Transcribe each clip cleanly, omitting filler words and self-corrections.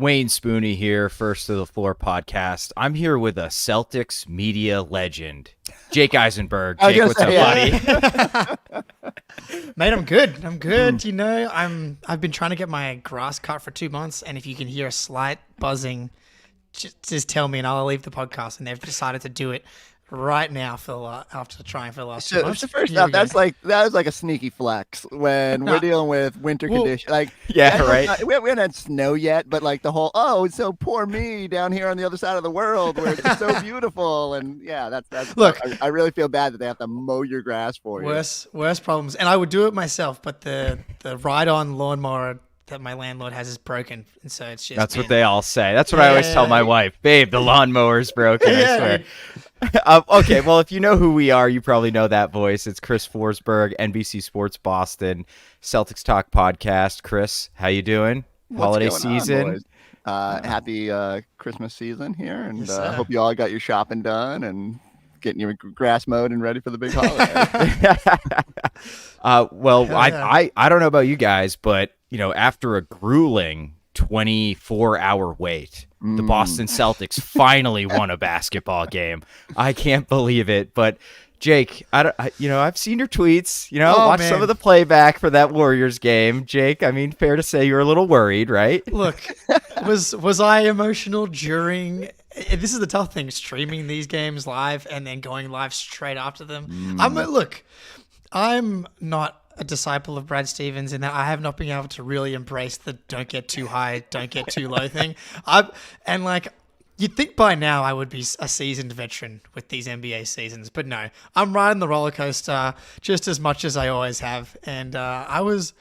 Wayne Spooney here, First to the Floor podcast. I'm here with a Celtics media legend, Jake Eisenberg. Jake, what's up, buddy? Mate, I'm good. I'm good. You know, I've been trying to get my grass cut for 2 months, and if you can hear a slight buzzing, just tell me, and I'll leave the podcast. And they've decided to do it right now after trying for the last 2 months. So first off, that was like a sneaky flex when we're dealing with winter conditions. Like, yeah, right. We haven't had snow yet, but like the whole so poor me down here on the other side of the world where it's so beautiful, and yeah, that's look. I really feel bad that they have to mow your grass for you. Worse problems, and I would do it myself, but the ride-on lawnmower that my landlord has is broken, and so it's just. That's what they all say. That's what I always tell my wife, babe. The lawnmower's broken. I swear. Okay, well, if you know who we are, you probably know that voice. It's Chris Forsberg, NBC Sports Boston, Celtics Talk podcast. Chris, how you doing? Holiday season. Happy Christmas season here, and Yes, hope you all got your shopping done and getting your grass mowed and ready for the big holiday. I don't know about you guys, but you know, after a grueling 24-hour wait, the Boston Celtics finally won a basketball game. I can't believe it. But Jake, I've seen your tweets. Watched some of the playback for that Warriors game. Jake, I mean, fair to say you're a little worried, right? Look, was I emotional during? This is the tough thing: streaming these games live and then going live straight after them. I'm not a disciple of Brad Stevens in that I have not been able to really embrace the don't get too high, don't get too low thing. You'd think by now I would be a seasoned veteran with these NBA seasons, but no, I'm riding the roller coaster just as much as I always have. And I was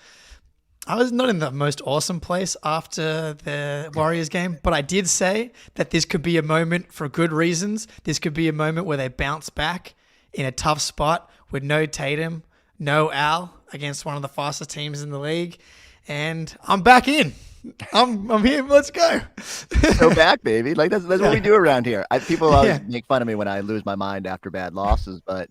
not in the most awesome place after the Warriors game, but I did say that this could be a moment for good reasons. This could be a moment where they bounce back in a tough spot with no Tatum, no Al against one of the fastest teams in the league, and I'm back in. I'm here. Let's go. So back, baby. Like that's what we do around here. People always make fun of me when I lose my mind after bad losses, but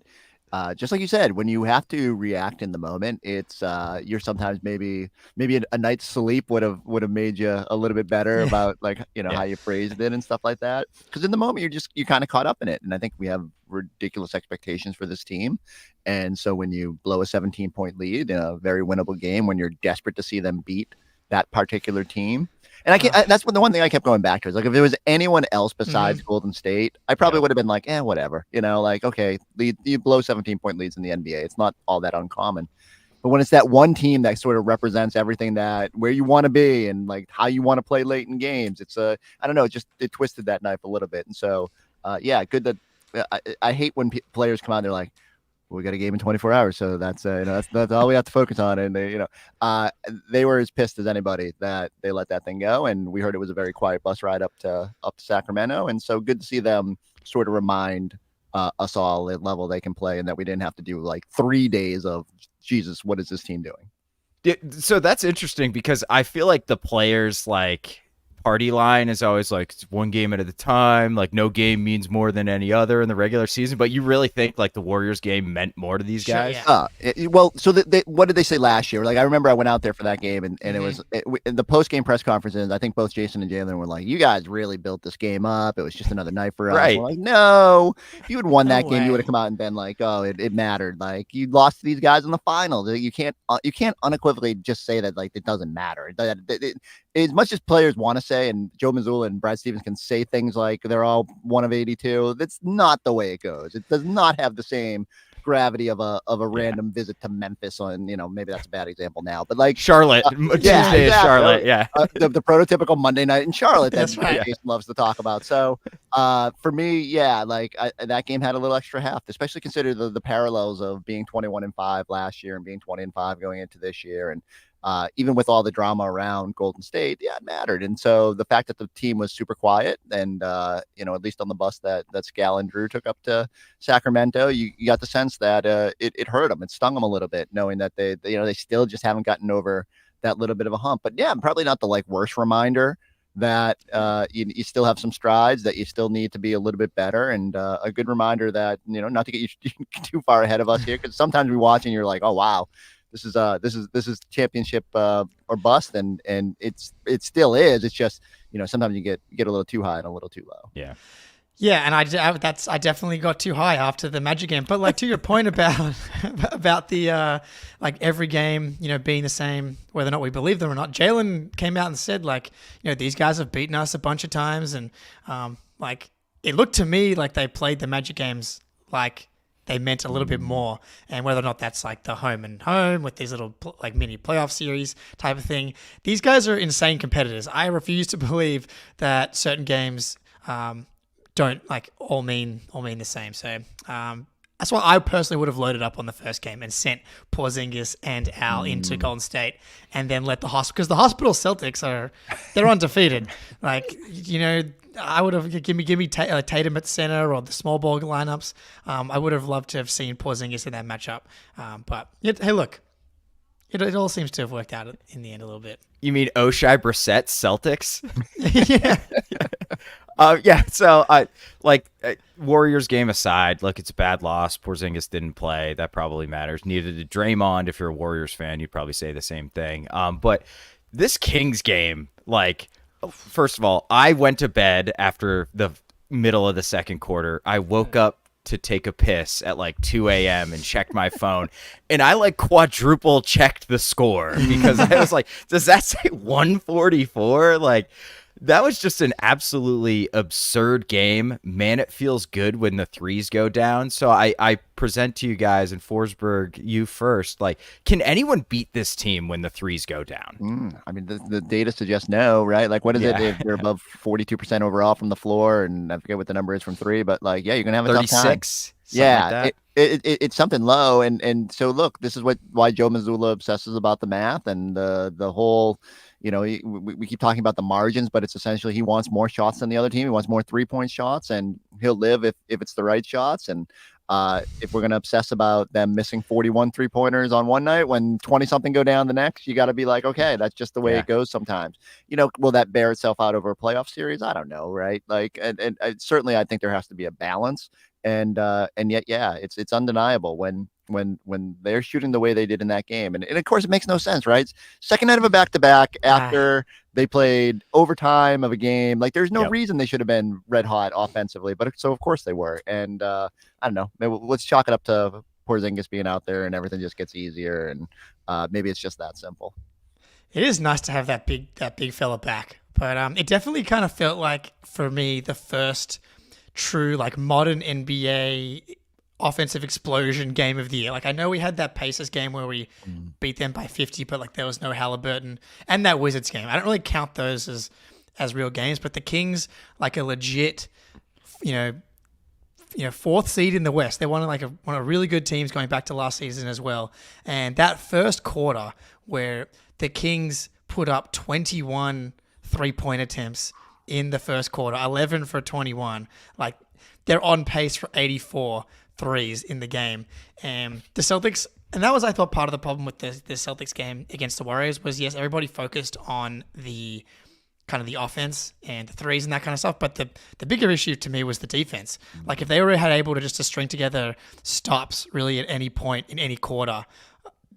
just like you said, when you have to react in the moment, it's you're sometimes maybe a night's sleep would have made you a little bit better about how you phrased it and stuff like that. Because in the moment you're kind of caught up in it, and I think we have ridiculous expectations for this team. And so when you blow a 17-point lead in a very winnable game, when you're desperate to see them beat that particular team. And that's the one thing I kept going back to is like, if there was anyone else besides Golden State, I probably would have been like, whatever, okay, you blow 17-point leads in the NBA. It's not all that uncommon. But when it's that one team that sort of represents everything that where you want to be and like how you want to play late in games, it's I don't know, it twisted that knife a little bit. And so, good that I hate when players come out and they're like, we got a game in 24 hours, so that's all we have to focus on. And they were as pissed as anybody that they let that thing go. And we heard it was a very quiet bus ride up to Sacramento. And so good to see them sort of remind us all at level they can play, and that we didn't have to do like 3 days of Jesus. What is this team doing? Yeah, so that's interesting because I feel like the players party line is always like it's one game at a time, like no game means more than any other in the regular season, but you really think like the Warriors game meant more to these guys? What did they say last year? Like I remember I went out there for that game, and it was in the post-game press conferences. I think both Jayson and Jaylen were like, you guys really built this game up, it was just another night for us. Right. We're like, no, if you had won that game, you would have come out and been like, oh, it mattered. Like you lost to these guys in the final. You can't unequivocally just say that like it doesn't matter. As much as players want to say, and Joe Mazzulla and Brad Stevens can say things like they're all one of 82, that's not the way it goes. It does not have the same gravity of a random visit to Memphis on, maybe that's a bad example now, but like Charlotte, Tuesday is Charlotte. Yeah. The prototypical Monday night in Charlotte that right. Jason loves to talk about. So for me, that game had a little extra heft, especially consider the parallels of being 21-5 last year and being 20-5 going into this year. And even with all the drama around Golden State, it mattered. And so the fact that the team was super quiet and, at least on the bus that Scal and Drew took up to Sacramento, you got the sense that it hurt them. It stung them a little bit, knowing that they still just haven't gotten over that little bit of a hump. But probably not the worst reminder that you still have some strides, that you still need to be a little bit better, and a good reminder that, not to get you too far ahead of us here, because sometimes we watch and you're like, oh, wow, this is championship or bust, and it still is. It's just, sometimes you get a little too high and a little too low. Yeah. Yeah, and I definitely got too high after the Magic game. But like to your point about the like every game, being the same, whether or not we believe them or not. Jaylen came out and said like, these guys have beaten us a bunch of times, and like it looked to me like they played the Magic games like they meant a little bit more. And whether or not that's like the home and home with these little like mini playoff series type of thing, these guys are insane competitors. I refuse to believe that certain games don't like all mean the same. So that's why I personally would have loaded up on the first game and sent Porzingis and Al into Golden State, and then let the hospital, because the hospital Celtics they're undefeated. Like I would have give me Tatum at center or the small ball lineups. I would have loved to have seen Porzingis in that matchup. But hey, look. It all seems to have worked out in the end a little bit. You mean Oshai Brissett Celtics? Yeah. Yeah. So, Warriors game aside, look, it's a bad loss. Porzingis didn't play. That probably matters. Neither did Draymond. If you're a Warriors fan, you'd probably say the same thing. But this Kings game, first of all, I went to bed after the middle of the second quarter. I woke up to take a piss at 2 a.m. and checked my phone, and I quadruple checked the score because I was like, does that say 144? That was just an absolutely absurd game. Man, it feels good when the threes go down. So I present to you guys, and Forsberg, you first. Can anyone beat this team when the threes go down? I mean, the data suggests no, right? What is it? They're above 42% overall from the floor, and I forget what the number is from three, but you're going to have a 36, tough time. Yeah, it's something low. And so, look, this is why Joe Mazzulla obsesses about the math and the whole – we keep talking about the margins, but it's essentially he wants more shots than the other team. He wants more 3-point shots, and he'll live if it's the right shots. And if we're going to obsess about them missing 41 3-pointers on one night when 20-something go down the next, you got to be like, okay, that's just the way it goes sometimes. Will that bear itself out over a playoff series? I don't know, right? And certainly I think there has to be a balance. And yet, it's undeniable when they're shooting the way they did in that game. And of course, it makes no sense, right? Second night of a back-to-back after they played overtime of a game. There's no reason they should have been red hot offensively, but so of course they were. And I don't know. Maybe let's chalk it up to Porzingis being out there and everything just gets easier. And maybe it's just that simple. It is nice to have that big fella back, but it definitely kind of felt like, for me, the first true modern NBA offensive explosion game of the year. I know we had that Pacers game where we beat them by 50, but there was no Halliburton, and that Wizards game. I don't really count those as real games, but the Kings, a legit, fourth seed in the West. They're one of really good teams going back to last season as well. And that first quarter where the Kings put up 21 3-point attempts in the first quarter, 11 for 21, they're on pace for 84 threes in the game. And the Celtics, and that was, I thought, part of the problem with the Celtics game against the Warriors was, yes, everybody focused on the kind of the offense and the threes and that kind of stuff, but the bigger issue to me was the defense. If they were able to just to string together stops really at any point in any quarter,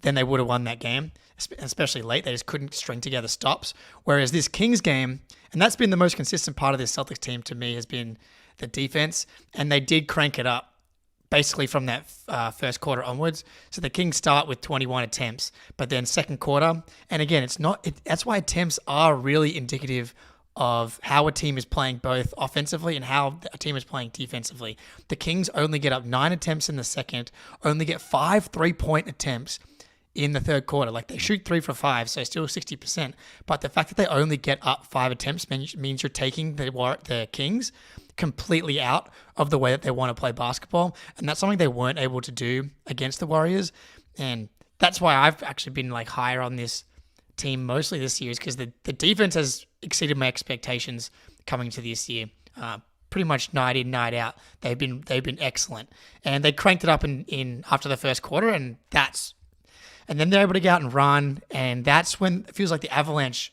then they would have won that game, especially late. They just couldn't string together stops. Whereas this Kings game, and that's been the most consistent part of this Celtics team to me, has been the defense, and they did crank it up basically from that first quarter onwards. So the Kings start with 21 attempts, but then second quarter, and again, that's why attempts are really indicative of how a team is playing both offensively and how a team is playing defensively. The Kings only get up 9 attempts in the second, only get 5 3-point attempts in the third quarter. They shoot 3 for 5, so still 60%. But the fact that they only get up 5 attempts means you're taking the Kings completely out of the way that they want to play basketball. And that's something they weren't able to do against the Warriors. And that's why I've actually been higher on this team mostly this year, is because the defense has exceeded my expectations coming to this year. Pretty much night in, night out, they've been excellent. And they cranked it up in after the first quarter, and then they're able to go out and run, and that's when it feels like the avalanche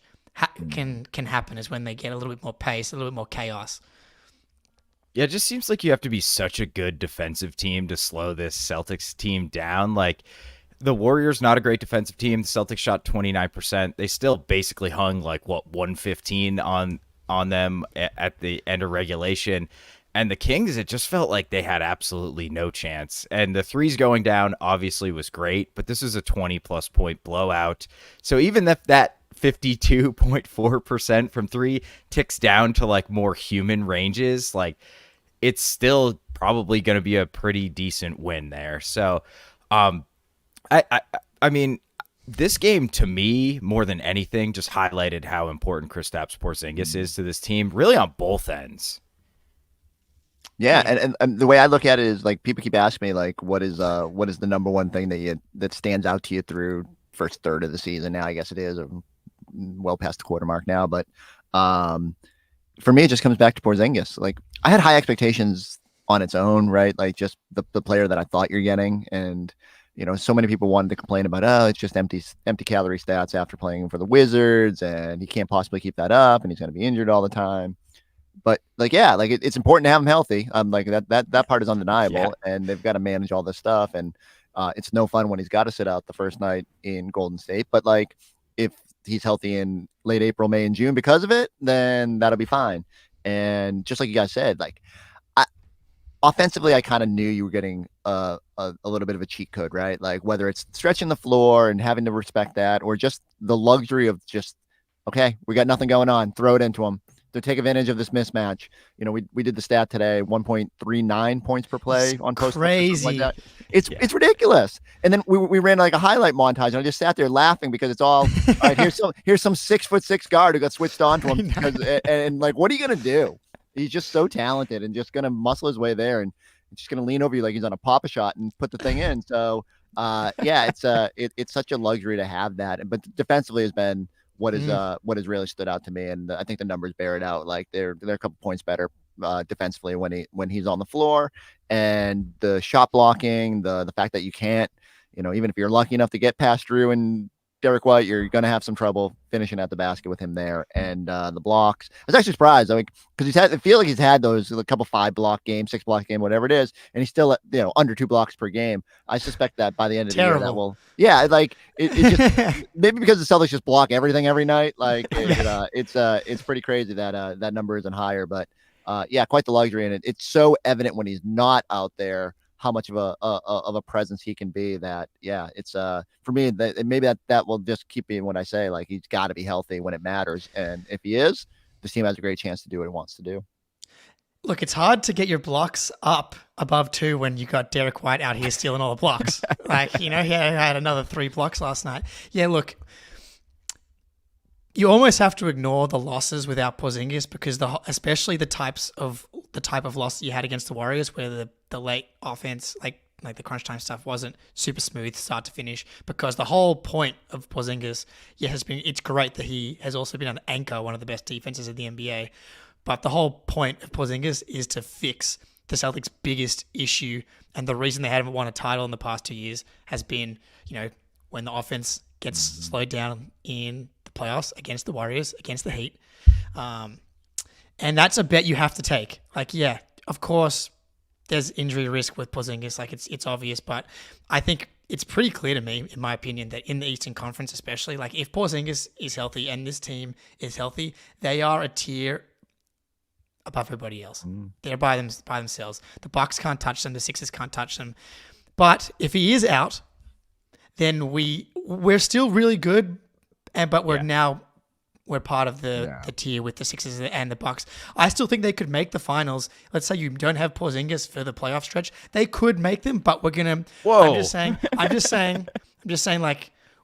can happen, is when they get a little bit more pace, a little bit more chaos. Yeah, it just seems like you have to be such a good defensive team to slow this Celtics team down. The Warriors, not a great defensive team. The Celtics shot 29%. They still basically hung 115 on them at the end of regulation. And the Kings, it just felt like they had absolutely no chance. And the threes going down obviously was great, but this is a 20-plus point blowout. So even if that 52.4% from three ticks down to more human ranges, it's still probably going to be a pretty decent win there. So, I mean, this game to me, more than anything, just highlighted how important Kristaps Porzingis is to this team, really on both ends. Yeah, and the way I look at it is people keep asking me what is the number one thing that stands out to you through first third of the season. Now I guess it is well past the quarter mark now, but for me it just comes back to Porzingis. I had high expectations on its own, right? Just the player that I thought you're getting, and so many people wanted to complain about, it's just empty calorie stats after playing for the Wizards, and he can't possibly keep that up, and he's going to be injured all the time. But it's important to have him healthy. That part is undeniable, and they've got to manage all this stuff, and it's no fun when he's got to sit out the first night in Golden State. But if he's healthy in late April, May, and June because of it, then that'll be fine. And just like you guys said, offensively, I kind of knew you were getting a little bit of a cheat code, right? Whether it's stretching the floor and having to respect that, or just the luxury of just, okay, we got nothing going on, throw it into them to take advantage of this mismatch. We did the stat today, 1.39 points per play on post. Crazy. It's ridiculous. And then we ran a highlight montage, and I just sat there laughing because it's all right. Here's some 6'6" guard who got switched on to him and what are you gonna do? He's just so talented and just going to muscle his way there and just going to lean over you like he's on a pop-a shot and put the thing in. So, it's such a luxury to have that. But defensively has been what has really stood out to me, and I think the numbers bear it out. They're a couple points better defensively when he's on the floor, and the shot blocking, the fact that you can't, even if you're lucky enough to get past Drew and Derrick White, you're going to have some trouble finishing at the basket with him there. And the blocks, I was actually surprised, because I feel like he's had those a couple 5-block game, 6-block game, whatever it is, and he's still at under 2 blocks per game. I suspect that by the end of the year that will, it just maybe because the Celtics just block everything every night. It's pretty crazy that that number isn't higher, but quite the luxury, and it's so evident when he's not out there how much of a presence he can be. That it's for me that maybe that will just keep me when I say he's got to be healthy when it matters, and if he is, this team has a great chance to do what it wants to do. Look, it's hard to get your blocks up above 2 when you got Derrick White out here stealing all the blocks. He had another 3 blocks last night. Yeah, look, you almost have to ignore the losses without Porzingis, because especially the type of loss that you had against the Warriors, where the late offense, like the crunch time stuff, wasn't super smooth start to finish, because the whole point of Porzingis, it's great that he has also been an anchor, one of the best defenses in the NBA, but the whole point of Porzingis is to fix the Celtics' biggest issue, and the reason they haven't won a title in the past 2 years has been, when the offense gets slowed down in the playoffs against the Warriors, against the Heat. And that's a bet you have to take. Of course, there's injury risk with Porzingis. It's obvious, but I think it's pretty clear to me, in my opinion, that in the Eastern Conference especially, if Porzingis is healthy and this team is healthy, they are a tier above everybody else. They're by themselves. The Bucks can't touch them. The Sixers can't touch them. But if he is out, then we're still really good, but we're part of the tier with the Sixers and the Bucks. I still think they could make the finals. Let's say you don't have Porzingis for the playoff stretch, they could make them, but we're gonna. Whoa. I'm just saying.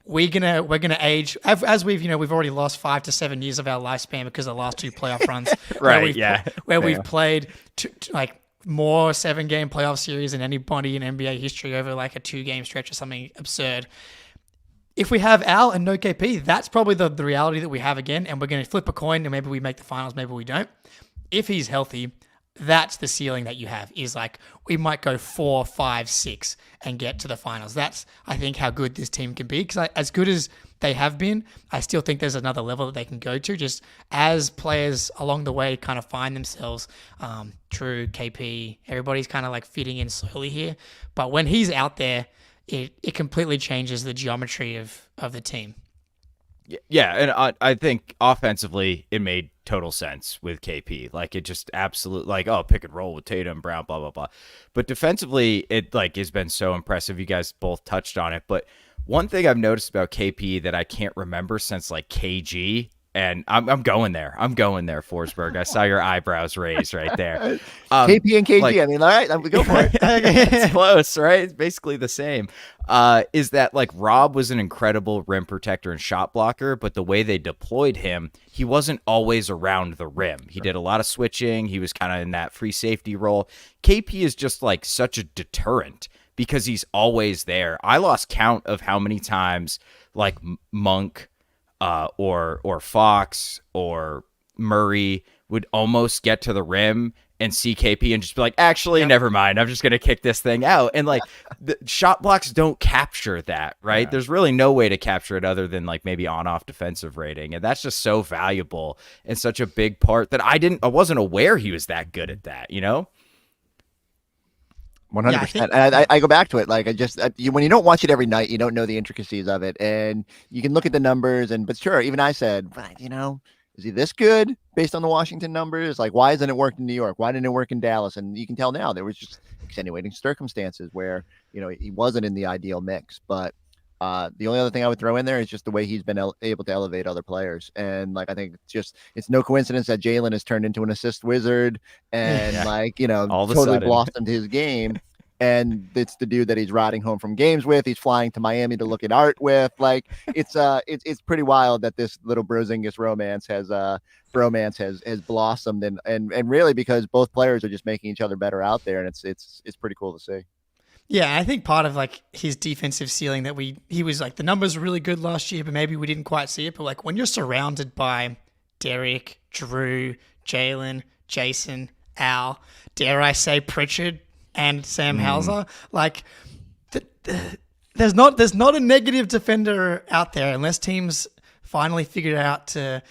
We're gonna age as we've already lost 5 to 7 years of our lifespan because of the last 2 playoff runs. Where we've played more 7-game playoff series than anybody in NBA history over a 2-game stretch or something absurd. If we have Al and no KP, that's probably the reality that we have again, and we're going to flip a coin, and maybe we make the finals, maybe we don't. If he's healthy, that's the ceiling that you have, is we might go 4, 5, 6 and get to the finals. That's, I think, how good this team can be, because as good as they have been, I still think there's another level that they can go to, just as players along the way kind of find themselves. True, KP, everybody's kind of fitting in slowly here, but when he's out there, it completely changes the geometry of the team. Yeah, and I think offensively it made total sense with KP. Like it just absolutely like, oh, pick and roll with Tatum, Brown, blah blah blah. But defensively, it like has been so impressive. You guys both touched on it, but one thing I've noticed about KP that I can't remember since like KG, and I'm going there. I'm going there, Forsberg. I saw your eyebrows raised right there. KP and KG. Like, I mean, all right, I'm go for it. It's close, right? It's basically the same. Is that like Rob was an incredible rim protector and shot blocker, but the way they deployed him, he wasn't always around the rim. He did a lot of switching. He was kind of in that free safety role. KP is just like such a deterrent because he's always there. I lost count of how many times like Monk or Fox or Murray would almost get to the rim and see KP and just be like, actually, never mind. I'm just going to kick this thing out. And like the shot blocks don't capture that, right? Yeah. There's really no way to capture it other than like maybe on-off defensive rating. And that's just so valuable and such a big part that I wasn't aware he was that good at that, you know? 100%. And I go back to it. Like when you don't watch it every night, you don't know the intricacies of it, and you can look at the numbers. But sure, even I said, is he this good based on the Washington numbers? Like, why hasn't it worked in New York? Why didn't it work in Dallas? And you can tell now there was just extenuating circumstances where he wasn't in the ideal mix. But the only other thing I would throw in there is just the way he's been able to elevate other players. And like, I think it's no coincidence that Jaylen has turned into an assist wizard and totally blossomed his game. And it's the dude that he's riding home from games with. He's flying to Miami to look at art with. Like it's pretty wild that this little Porzingis romance has blossomed and really because both players are just making each other better out there. And it's pretty cool to see. Yeah, I think part of like his defensive ceiling that he was like the numbers were really good last year, but maybe we didn't quite see it. But like when you're surrounded by Derrick, Drew, Jaylen, Jayson, Al, dare I say Pritchard and Sam Hauser, like there's not a negative defender out there unless teams finally figured out to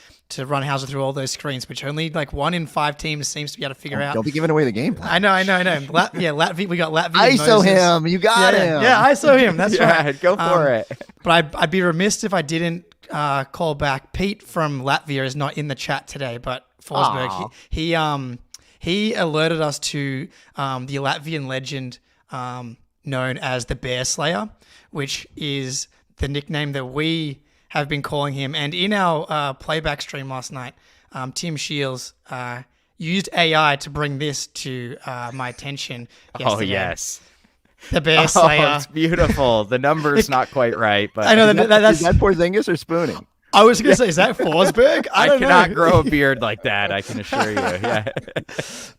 run Hauser through all those screens, which only like 1 in 5 teams seems to be able to figure out. Don't be giving away the game plan. I know. Latvia, we got Latvia. ISO Moses. him. You got him. Yeah, ISO him. That's right. Go for it. But I'd be remiss if I didn't call back. Pete from Latvia is not in the chat today, but Forsberg, he alerted us to the Latvian legend known as the Bear Slayer, which is the nickname that we have been calling him. And in our playback stream last night, Tim Shields used AI to bring this to my attention yesterday. Oh, yes. The Bear Slayer. Oh, it's beautiful. The number's not quite right, but I know is that Porzingis or spooning? I was going to say, is that Forsberg? I cannot grow a beard like that, I can assure you. Yeah.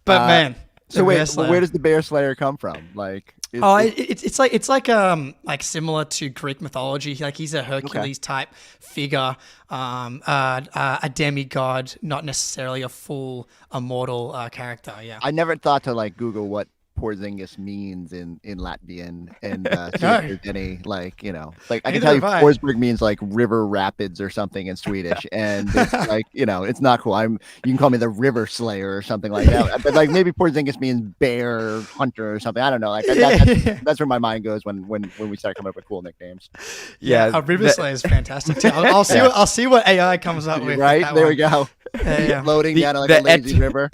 But man, so wait, where does the Bear Slayer come from? Like, it's like similar to Greek mythology. Like he's a Hercules type figure, a demigod, not necessarily a full immortal character. Yeah, I never thought to like Google what Porzingis means in Latvian and see if there's any like I can tell you Forsberg means like river rapids or something in Swedish, and it's like it's not cool. You can call me the River Slayer or something like that, but like maybe Porzingis means bear hunter or something. I don't know. Like that's where my mind goes when we start coming up with cool nicknames. Yeah, River Slayer is fantastic too. I'll see what AI comes up with. Right there we go. Loading down like a lazy river.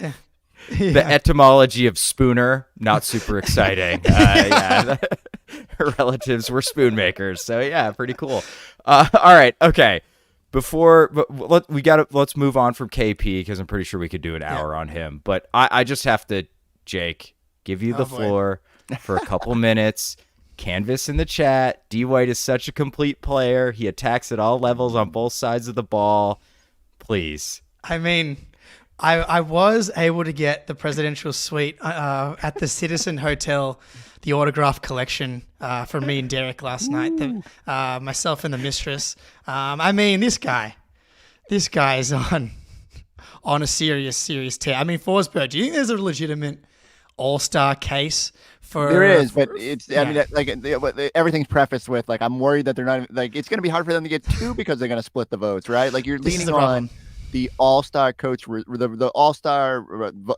The etymology of spooner, not super exciting. Her relatives were spoon makers, so yeah, pretty cool. All right, okay. Let's move on from KP because I'm pretty sure we could do an hour on him. But I just have to, Jake, give you the floor for a couple minutes. Canvas in the chat. D. White is such a complete player. He attacks at all levels on both sides of the ball. Please. I mean, I was able to get the presidential suite at the Citizen Hotel, the autograph collection for me and Derrick last night, myself and the mistress. I mean, this guy is on a serious tear. I mean, Forsberg, do you think there's a legitimate all-star case for? There is, but it's I mean, like everything's prefaced with like I'm worried that they're not like it's going to be hard for them to get 2 because they're going to split the votes, right? Like you're leaning on the all-star coach, the all-star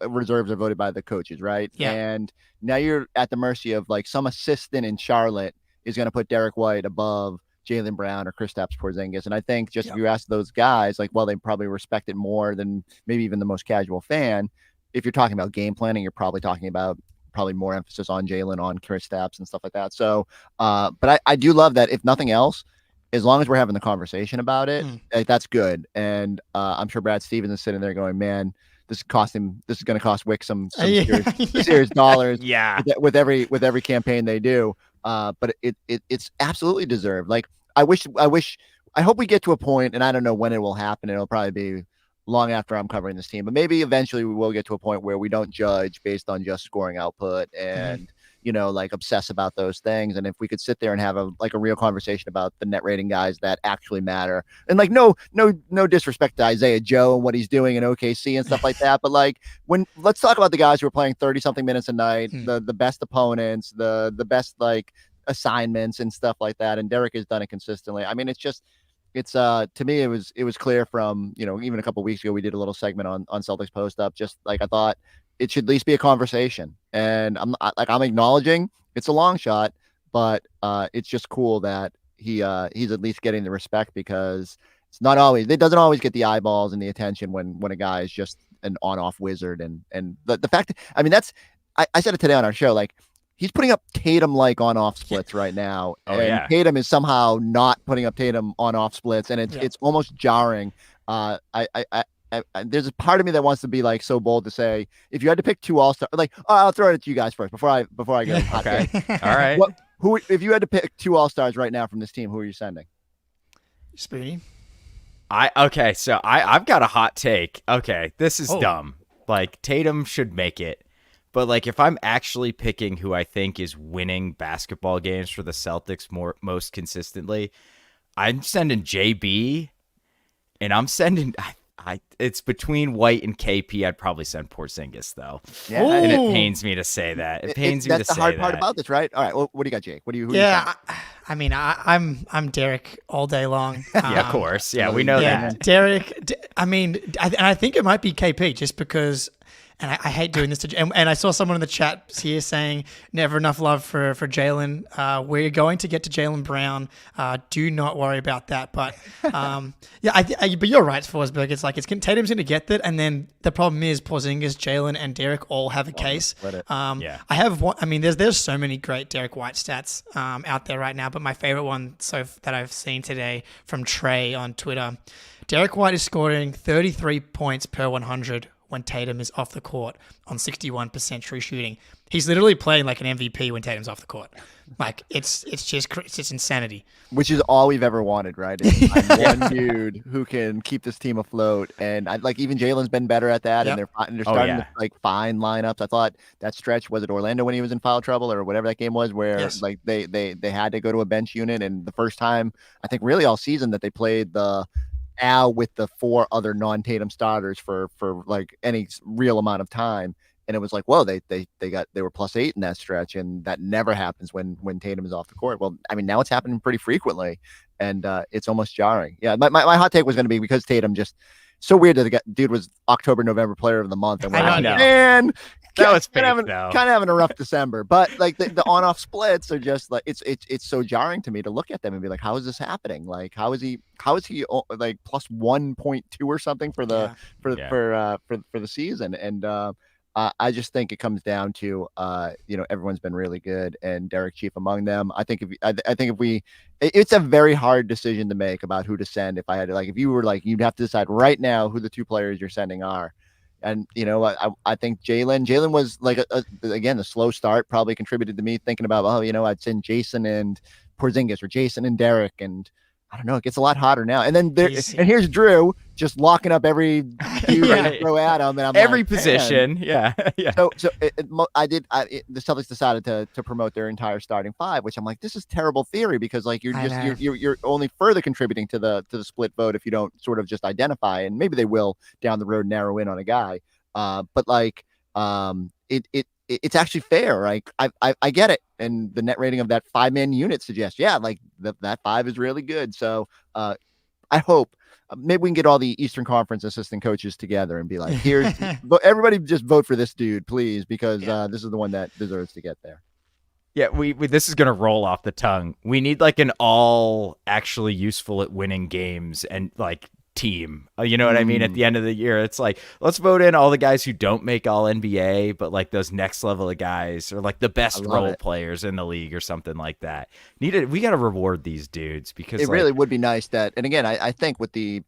reserves are voted by the coaches, right? Yeah. And now you're at the mercy of like some assistant in Charlotte is going to put Derrick White above Jaylen Brown or Kristaps Porzingis. And I think just if you ask those guys, like, well, they probably respect it more than maybe even the most casual fan. If you're talking about game planning, you're probably talking about more emphasis on Jaylen, on Kristaps and stuff like that. So, but I do love that if nothing else, as long as we're having the conversation about it, that's good. And I'm sure Brad Stevens is sitting there going, man, this is going to cost Wick some serious dollars with every campaign they do. But it's absolutely deserved. Like, I hope we get to a point, and I don't know when it will happen. It'll probably be long after I'm covering this team, but maybe eventually we will get to a point where we don't judge based on just scoring output and, like obsess about those things. And if we could sit there and have a real conversation about the net rating guys that actually matter, and like, no disrespect to Isaiah Joe and what he's doing in OKC and stuff like that. But like, let's talk about the guys who are playing 30 something minutes a night, the best opponents, the best like assignments and stuff like that. And Derrick has done it consistently. I mean, it's to me, it was clear from, even a couple of weeks ago, we did a little segment on Celtics Post Up. Just like, I thought it should at least be a conversation, and I'm acknowledging it's a long shot, but it's just cool that he's at least getting the respect, because it doesn't always get the eyeballs and the attention when a guy is just an on-off wizard. And the fact, I mean, I said it today on our show, like, he's putting up Tatum-like on-off splits right now, and Tatum is somehow not putting up Tatum on-off splits, and it's almost jarring. There's a part of me that wants to be like so bold to say, if you had to pick two all-stars, like, I'll throw it at you guys first before I go. Okay, all right. If you had to pick two all-stars right now from this team, who are you sending? Spoony. So I've got a hot take. Okay, this is dumb. Like, Tatum should make it. But, like, if I'm actually picking who I think is winning basketball games for the Celtics most consistently, I'm sending JB, and I'm sending it's between White and KP. I'd probably send Porzingis, though. Yeah. And it pains me to say that. It pains me to say that. That's the hard part about this, right? All right. Well, what do you got, Jake? Who I mean, I'm Derrick all day long. Yeah, of course. Yeah, we know that. Derrick. I mean, I think it might be KP, just because. And I hate doing this and I saw someone in the chat here saying never enough love for Jaylen. We're going to get to Jaylen Brown. Do not worry about that. But but you're right, Forsberg. It's like Tatum's going to get that, and then the problem is Porzingis, Jaylen, and Derrick all have a case. I have one. I mean, there's so many great Derrick White stats out there right now, but my favorite one that I've seen today from Trey on Twitter, Derrick White is scoring 33 points per 100. When Tatum is off the court on 61% true shooting. He's literally playing like an MVP when Tatum's off the court. Like, it's just insanity. Which is all we've ever wanted, right? One dude who can keep this team afloat. And even Jaylen's been better at that. Yep. And they're starting to find lineups. I thought that stretch, was it Orlando when he was in foul trouble or whatever that game was, where they had to go to a bench unit, and the first time I think really all season that they played with the four other non-Tatum starters for like any real amount of time, and it was like, whoa, they were +8 in that stretch, and that never happens when Tatum is off the court. Well, I mean, now it's happening pretty frequently, and it's almost jarring. Yeah, my hot take was going to be, because Tatum just so weird that the dude was October, November Player of the Month, and I know. Man, that was fake, kind of having a rough December. But like the on-off splits are just like, it's so jarring to me to look at them and be like, how is this happening? Like, how is he like +1.2 or something for the season? And I just think it comes down to everyone's been really good, and Derrick chief among them. I think it's a very hard decision to make about who to send. If I had to, if you were you'd have to decide right now who the two players you're sending are. And I think Jaylen was again, the slow start probably contributed to me thinking about, I'd send Jayson and Porzingis, or Jayson and Derrick, and I don't know, it gets a lot hotter now. And then here's Drew just locking up every dude to throw at him, and I'm every position. Yeah. So the Celtics decided to promote their entire starting five, which I'm like, this is terrible theory, because you're only further contributing to the split vote if you don't sort of just identify, and maybe they will down the road narrow in on a guy. It's actually fair. Like, I get it. And the net rating of that 5-man unit suggests, that 5 is really good. So I hope maybe we can get all the Eastern Conference assistant coaches together and be like, everybody just vote for this dude, please, because this is the one that deserves to get there. Yeah, we this is gonna roll off the tongue. We need like an all actually useful at winning games and like team. You know what I mean? At the end of the year, it's like let's vote in all the guys who don't make all NBA, but like those next level of guys or like the best role players in the league or something like that. We got to reward these dudes because it really would be nice that. And again, I think with the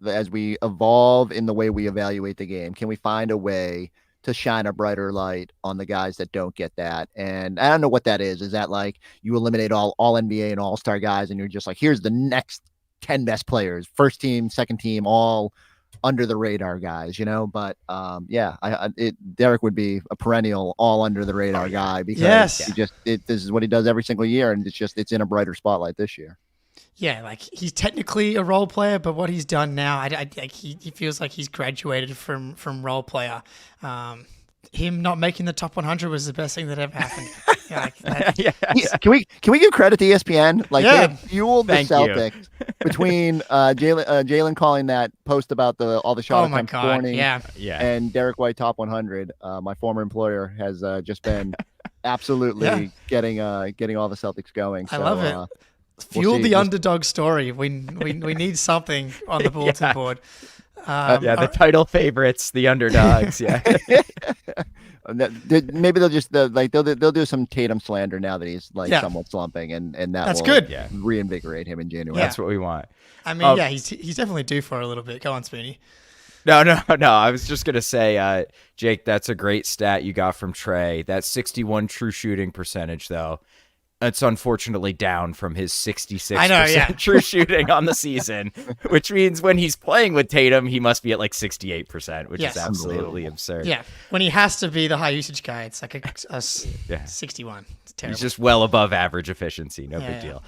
as we evolve in the way we evaluate the game, can we find a way to shine a brighter light on the guys that don't get that? And I don't know what that is. Is that like you eliminate all NBA and all-star guys and you're just like, here's the next 10 best players, first team, second team, all under the radar guys, but Derrick would be a perennial all under the radar guy because this is what he does every single year. And it's in a brighter spotlight this year. Yeah, like he's technically a role player, but what he's done now, he feels like he's graduated from role player. Him not making the top 100 was the best thing that ever happened. Can we give credit to ESPN? Like they fueled the Celtics between Jaylen calling that post about all the shot attempts corny, and Derrick White top 100. My former employer has just been absolutely getting all the Celtics going. So, I love it. Fuel the underdog story. We need something on the bulletin board. The title favorites, the underdogs. Yeah. Maybe they'll just they'll do some Tatum slander now that he's somewhat slumping, and that's good. Reinvigorate him in January. That's what we want. I mean, he's definitely due for a little bit. Go on, Spoony. No. I was just gonna say, Jake, that's a great stat you got from Trey. That 61 true shooting percentage, though. It's unfortunately down from his 66% true shooting on the season, which means when he's playing with Tatum, he must be at like 68%, which is absolutely absurd. Yeah, when he has to be the high usage guy, it's like a 61. It's terrible. He's just well above average efficiency. No big deal.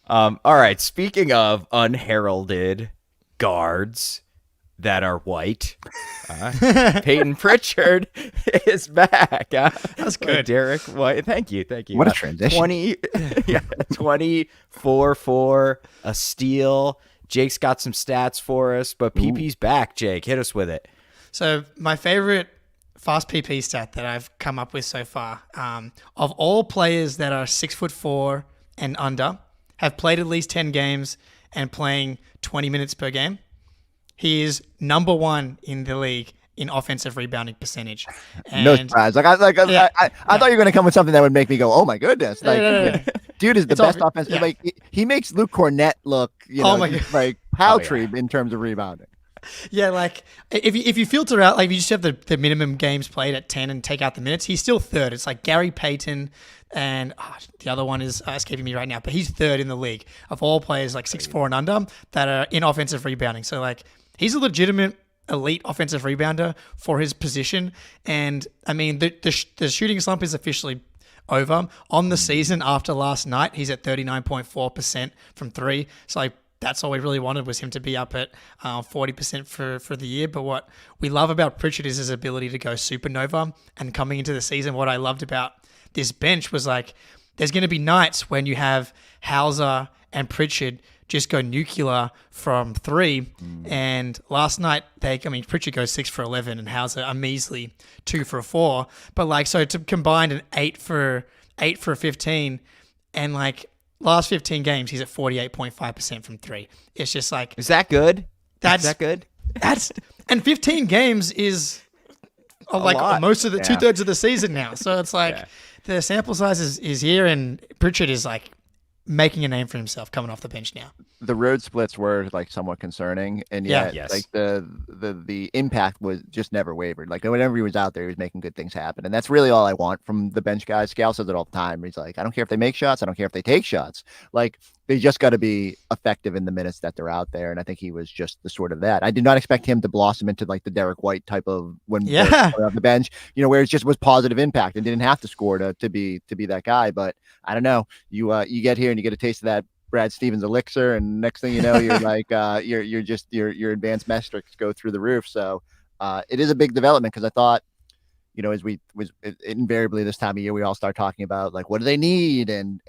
All right, speaking of unheralded guards that are white, Payton Pritchard is back. That's good. Derrick White. Thank you. What a transition. 24-4, a steal. Jake's got some stats for us, but PP's back. Jake, hit us with it. So my favorite fast PP stat that I've come up with so far, of all players that are 6'4" and under, have played at least 10 games and playing 20 minutes per game, he is number one in the league in offensive rebounding percentage. And no surprise. I thought you were going to come with something that would make me go, "Oh my goodness!" Dude is the best offensive. Like he makes Luke Cornett look, like paltry in terms of rebounding. Yeah, like if you filter out, like if you just have the minimum games played at 10 and take out the minutes, he's still third. It's like Gary Payton and the other one is escaping me right now, but he's third in the league of all players like 6'4" and under that are in offensive rebounding. So like he's a legitimate elite offensive rebounder for his position. And I mean, the shooting slump is officially over. On the season after last night, he's at 39.4% from three. So like, that's all we really wanted was him to be up at 40% for the year. But what we love about Pritchard is his ability to go supernova. And coming into the season, what I loved about this bench was like, there's going to be nights when you have Hauser and Pritchard just go nuclear from three. And last night, Pritchard goes 6 for 11 and Hauser a measly 2 for 4. But like, so to combine an 8 for 15 and like, last 15 games, he's at 48.5% from three. It's just like... Is that good? Is that good? And 15 games is like most of the 2/3 of the season now. So it's like the sample size is here and Pritchard is like making a name for himself coming off the bench now. The road splits were like somewhat concerning, and yet like the impact was just never wavered. Like whenever he was out there, he was making good things happen, and that's really all I want from the bench guys. Scal says it all the time. He's like, I don't care if they make shots, I don't care if they take shots. Like they just got to be effective in the minutes that they're out there, and I think he was just the sort of that. I did not expect him to blossom into like the Derrick White type of when on the bench, where it just was positive impact and didn't have to score to be that guy. But I don't know, you get here and you get a taste of that Brad Stevens elixir, and next thing you know, you're like your advanced metrics go through the roof. So it is a big development because I thought, as we was invariably this time of year, we all start talking about like what do they need, and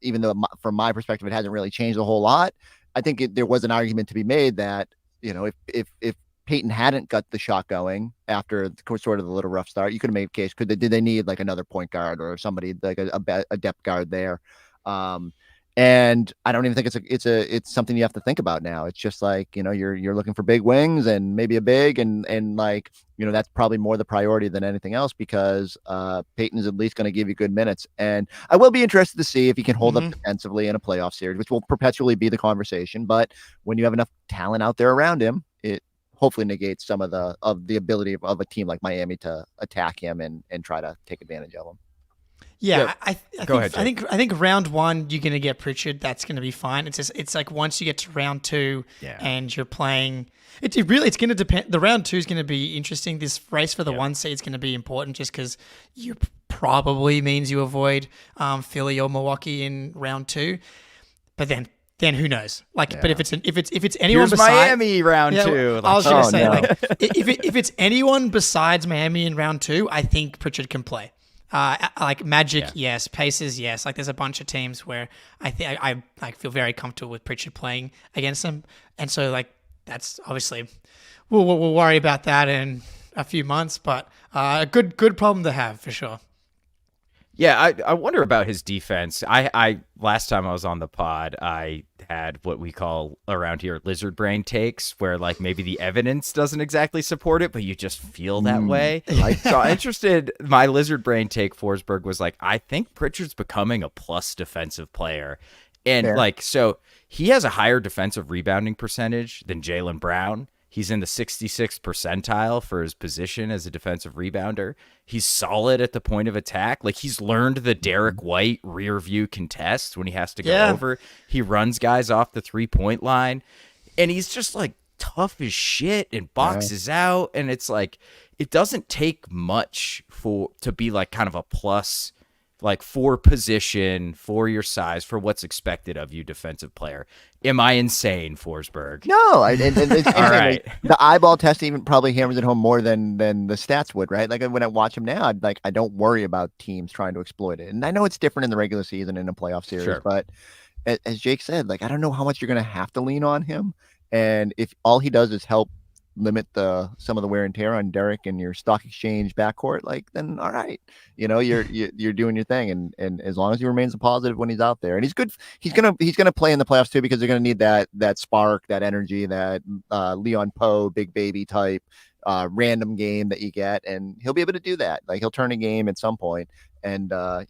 even though from my perspective it hasn't really changed a whole lot, I think there was an argument to be made that if Payton hadn't got the shot going after sort of the little rough start, you could have made a case. Did they need like another point guard or somebody like a depth guard there? And I don't even think it's something you have to think about now. It's just like, you're looking for big wings and maybe a big and like, that's probably more the priority than anything else because Payton's at least going to give you good minutes. And I will be interested to see if he can hold up defensively in a playoff series, which will perpetually be the conversation. But when you have enough talent out there around him, it hopefully negates some of the ability of a team like Miami to attack him and try to take advantage of him. Yeah, Go ahead, I think round one you're going to get Pritchard. That's going to be fine. It's like once you get to round two and you're playing, it's going to depend. The round two is going to be interesting. This race for the 1 seed is going to be important just because you probably means you avoid Philly or Milwaukee in round two. But then who knows? But if it's anyone besides Miami round two. I was going to say if it's anyone besides Miami in round two, I think Pritchard can play. Like Magic, yes. Pacers, yes. Like there's a bunch of teams where I think I feel very comfortable with Pritchard playing against them, and so like that's obviously we'll worry about that in a few months, but a good problem to have for sure. Yeah, I wonder about his defense. I last time I was on the pod, I had what we call around here lizard brain takes, where like maybe the evidence doesn't exactly support it, but you just feel that way. So I'm interested. My lizard brain take, Forsberg, was like, I think Pritchard's becoming a plus defensive player, and so he has a higher defensive rebounding percentage than Jaylen Brown. He's in the 66th percentile for his position as a defensive rebounder. He's solid at the point of attack. Like he's learned the Derrick White rear view contest when he has to go over. He runs guys off the 3-point line, and he's just like tough as shit and boxes out. And it's like, it doesn't take much to be like kind of a plus, like for position, for your size, for what's expected of you, defensive player. Am I insane, Forsberg? No, and all right. The eyeball test even probably hammers it home more than the stats would, right? Like when I watch him now, I don't worry about teams trying to exploit it. And I know it's different in the regular season in a playoff series, but as Jake said, like I don't know how much you're going to have to lean on him. And if all he does is help limit some of the wear and tear on Derrick and your stock exchange backcourt, like then all right, you're doing your thing, and as long as he remains a positive when he's out there, and he's good, he's gonna play in the playoffs too, because they're gonna need that spark, that energy, that Leon Poe big baby type random game that you get, and he'll be able to do that. Like he'll turn a game at some point, and I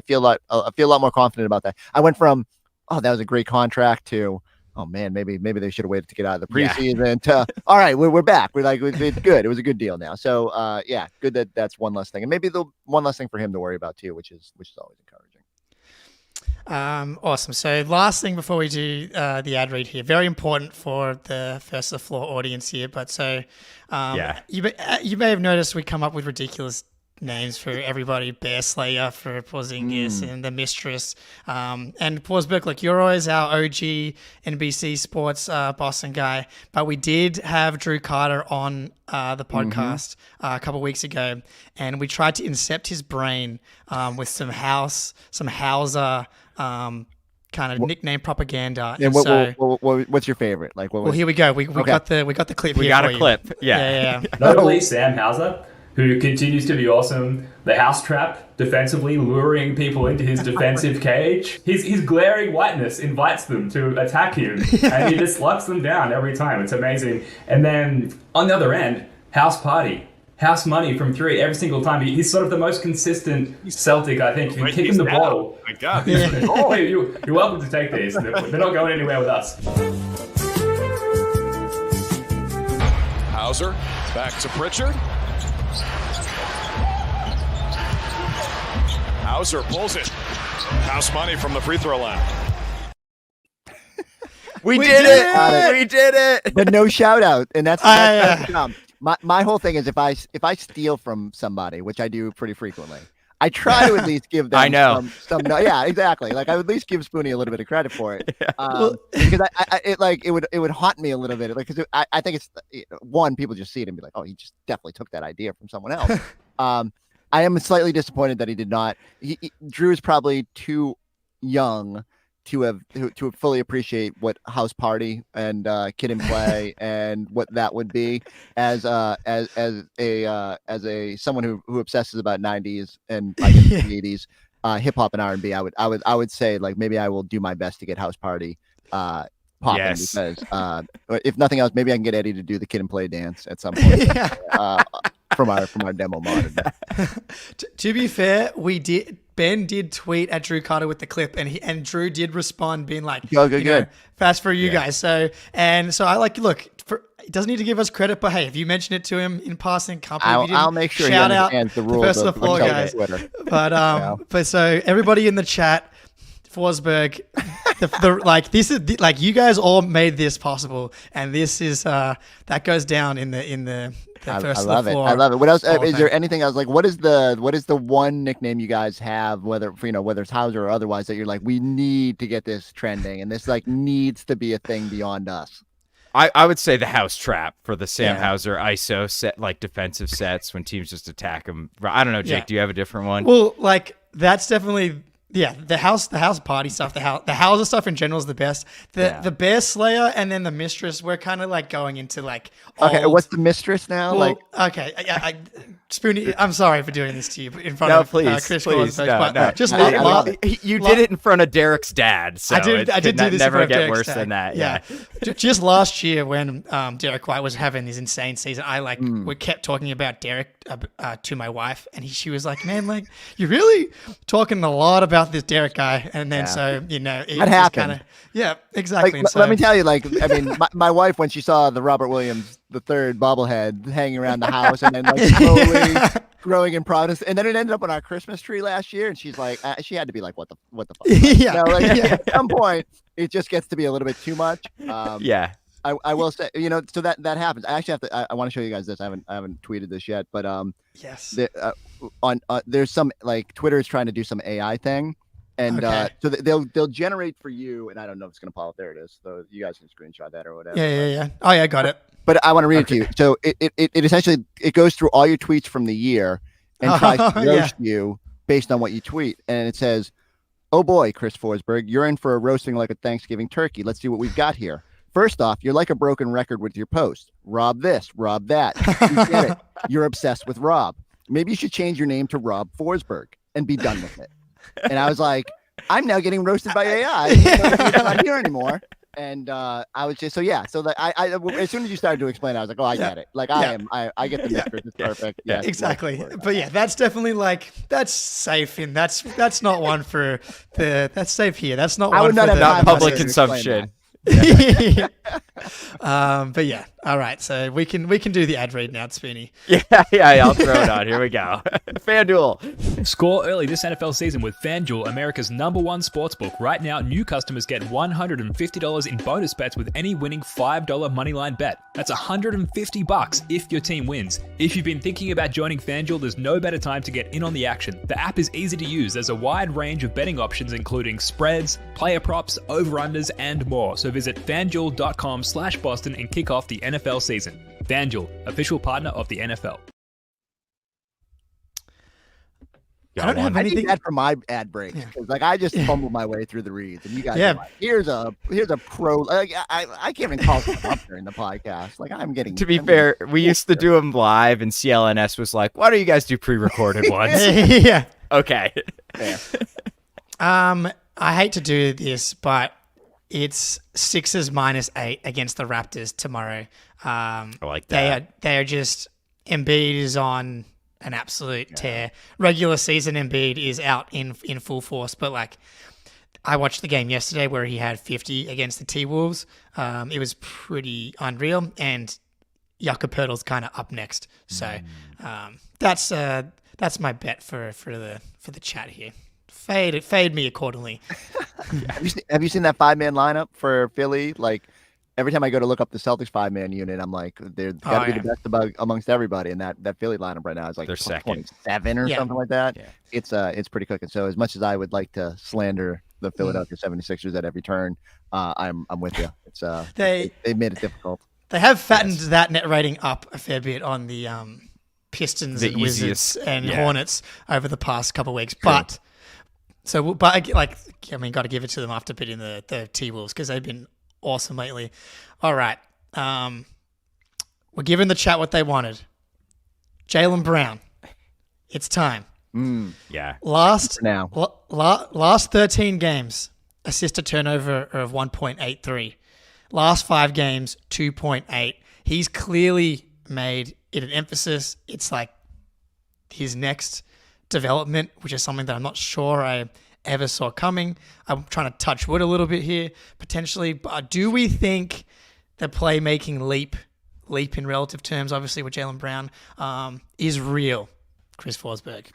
feel a lot more confident about that. I went from that was a great contract to oh man, maybe they should have waited to get out of the preseason. All right, we're back. We're like, it's good. It was a good deal now. So good that's one less thing, and maybe the one less thing for him to worry about too, which is always encouraging. Awesome. So last thing before we do the ad read here, very important for the First of the Floor audience here. But so you may have noticed we come up with ridiculous names for everybody. Bear Slayer for Porzingis and the Mistress. And Forsberg, like you're always our OG NBC Sports Boston guy, but we did have Drew Carter on the podcast a couple of weeks ago, and we tried to incept his brain with some Hauser kind of nickname propaganda. And what's your favorite? Like, well, here we go. We got the clip. We here got for a you. clip. Yeah. Not only Sam Hauser, who continues to be awesome, the house trap defensively, luring people into his defensive cage. His glaring whiteness invites them to attack him, and he just locks them down every time. It's amazing. And then on the other end, house party. House money from three every single time. He's sort of the most consistent Celtic, I think. You can kick him the ball. Oh my God. You're welcome to take these. They're not going anywhere with us. Hauser back to Pritchard. Hauser pulls it. House money from the free throw line. We did it. We did it. But no shout out, and that's my whole thing is if I steal from somebody, which I do pretty frequently, I try to at least give them some yeah, exactly. Like I would at least give Spoonie a little bit of credit for it. Because it would haunt me a little bit. Like, because I think it's one, people just see it and be like, oh, he just definitely took that idea from someone else. I am slightly disappointed that he did not. Drew is probably too young to fully appreciate what house party and kid and play and what that would be as a someone who obsesses about 90s and I guess the 80s hip hop and R&B. I would say like maybe I will do my best to get house party popping because if nothing else, maybe I can get Eddie to do the kid and play dance at some point from our demo monitor. To be fair, Ben did tweet at Drew Carter with the clip, and Drew did respond, being like, good. Fast for you guys. So I like, look, it doesn't need to give us credit, but hey, if you mention it to him in passing, I'll make sure shout he out understands the rules of the floor guys. Twitter. But so everybody in the chat, Forsberg, you guys all made this possible, and this is that goes down in the first. I love it. What else? Is there anything else? Like, what is the one nickname you guys have, whether it's Hauser or otherwise, that you're like, we need to get this trending, and this like needs to be a thing beyond us? I would say the house trap for the Sam Hauser ISO set, like defensive sets when teams just attack him. I don't know, Jake. Do you have a different one? Well, like that's definitely. Yeah, the house party stuff, the Hauser stuff in general is the best. The Bear Slayer and then the Mistress, we're kind of like going into like old... Okay, what's the Mistress now? Well, okay, Spoonie, I'm sorry for doing this to you in front of Chris. Please, no. Just you did it in front of Derek's dad, so I did do this in front never of get Derek's worse dad. than that. Yeah. Just last year when Derrick White was having this insane season, we kept talking about Derrick to my wife, and she was like, "Man, like you're really talking a lot about this Derrick guy," and then it happened. Exactly. Like, let me tell you, like, I mean, my wife, when she saw the Robert Williams III bobblehead hanging around the house and then like slowly growing in prominence, and then it ended up on our Christmas tree last year, and she's like, she had to be like, what the fuck? At some point, it just gets to be a little bit too much. I will say, so that happens. I actually have to. I want to show you guys this. I haven't tweeted this yet, but yes. There's some like Twitter is trying to do some AI thing, and so they'll generate for you, and I don't know if it's gonna pop up. There it is. So you guys can screenshot that or whatever. Yeah. Oh yeah, got it. But I want to read it to you. So it essentially it goes through all your tweets from the year and tries to roast you based on what you tweet, and it says, "Oh boy, Chris Forsberg, you're in for a roasting like a Thanksgiving turkey. Let's see what we've got here. First off, you're like a broken record with your post. Rob this, Rob that. You get it. You're obsessed with Rob. Maybe you should change your name to Rob Forsberg and be done with it." And I was like, I'm now getting roasted by AI. I'm not here anymore. And I was just so like I as soon as you started to explain it, I was like, oh, I get it. Like I get the Mistress. It's perfect. Yeah, exactly. But that's definitely like that's safe, and that's not one for that's safe here. That's not one for not public consumption. But yeah, all right. So we can do the ad read now, Spoony. Yeah. I'll throw it on. Here we go. FanDuel. Score early this NFL season with FanDuel, America's #1 sportsbook. Right now, new customers get $150 in bonus bets with any winning $5 moneyline bet. That's $150 if your team wins. If you've been thinking about joining FanDuel, there's no better time to get in on the action. The app is easy to use. There's a wide range of betting options, including spreads, player props, over-unders, and more. So visit FanDuel.com/Boston and kick off the NFL season. FanDuel, official partner of the NFL. I don't have anything. I need that for my ad breaks because like I just fumbled my way through the reads, and you guys are like, here's a pro. Like, I can't even call it up during the podcast. Like I'm getting. To be fair, we used to do them live, and CLNS was like, "Why don't you guys do pre-recorded ones?" Yeah. Okay. Yeah. I hate to do this, but it's Sixers -8 against the Raptors tomorrow. I like that. They are just Embiid is on an absolute tear. Regular season Embiid is out in full force, but like I watched the game yesterday where he had 50 against the T-Wolves. It was pretty unreal, and Jakob Poeltl's kind of up next. So that's my bet for the chat here. Fade me accordingly. Have you seen that 5-man lineup for Philly? Like every time I go to look up the Celtics 5-man unit, I'm like, they're got to be the best amongst everybody. And that Philly lineup right now is like they're second, 27 or something like that. Yeah. It's pretty cooking. So as much as I would like to slander the Philadelphia 76ers at every turn, I'm with you. It's they made it difficult. They have fattened that net rating up a fair bit on the Pistons and easiest, Wizards and Hornets over the past couple of weeks, but So, but like, I mean, got to give it to them after beating the T-Wolves because they've been awesome lately. All right. We're giving the chat what they wanted. Jaylen Brown. It's time. Yeah. Last 13 games, assist to turnover of 1.83. Last 5 games, 2.8. He's clearly made it an emphasis. It's like his next development, which is something that I'm not sure I ever saw coming. I'm trying to touch wood a little bit here, potentially. But do we think the playmaking leap in relative terms, obviously with Jaylen Brown, is real, Chris Forsberg?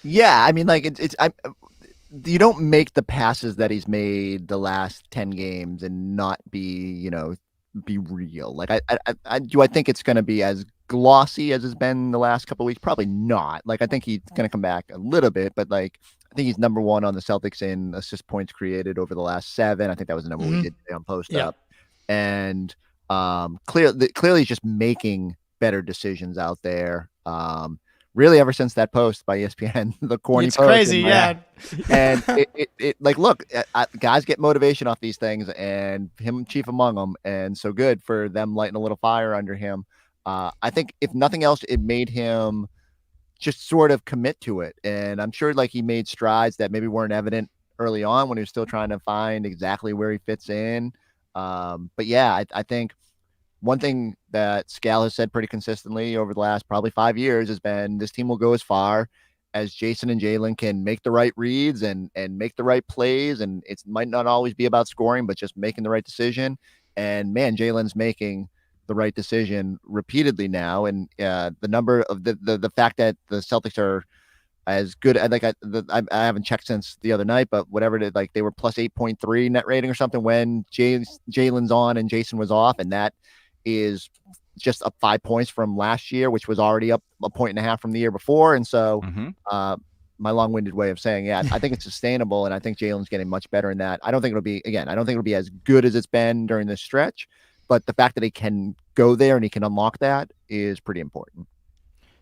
Yeah, I mean, like you don't make the passes that he's made the last 10 games and not be real. Like, do I think it's going to be as glossy as it's been the last couple of weeks? Probably not. Like, I think he's going to come back a little bit, but like, I think he's number 1 on the Celtics in assist points created over the last 7. I think that was the number we did today on Post Up. And clearly he's just making better decisions out there. Really, ever since that post by ESPN, the corny it's post. Crazy, yeah. And it like, look, guys get motivation off these things, and him chief among them. And so good for them lighting a little fire under him. I think if nothing else, it made him just sort of commit to it. And I'm sure like he made strides that maybe weren't evident early on when he was still trying to find exactly where he fits in. But yeah, I think one thing that Scal has said pretty consistently over the last probably 5 years has been this team will go as far as Jayson and Jaylen can make the right reads and make the right plays. And it might not always be about scoring, but just making the right decision. And man, Jaylen's making the right decision repeatedly now. And the number of the fact that the Celtics are as good, I haven't checked since the other night, but whatever it is, like they were plus 8.3 net rating or something when Jaylen's on and Jayson was off. And that is just up 5 points from last year, which was already up 1.5 points from the year before. And so my long-winded way of saying, yeah, I think it's sustainable. And I think Jaylen's getting much better in that. I don't think it'll be as good as it's been during this stretch, but the fact that he can go there and he can unlock that is pretty important.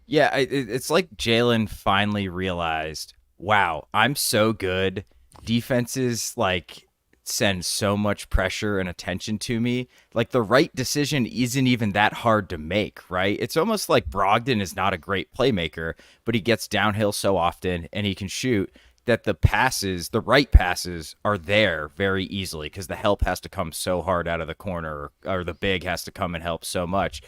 Yeah. It's like Jaylen finally realized, wow, I'm so good. Defenses like send so much pressure and attention to me. Like the right decision isn't even that hard to make, right? It's almost like Brogdon is not a great playmaker, but he gets downhill so often and he can shoot that the right passes are there very easily because the help has to come so hard out of the corner or the big has to come and help so much.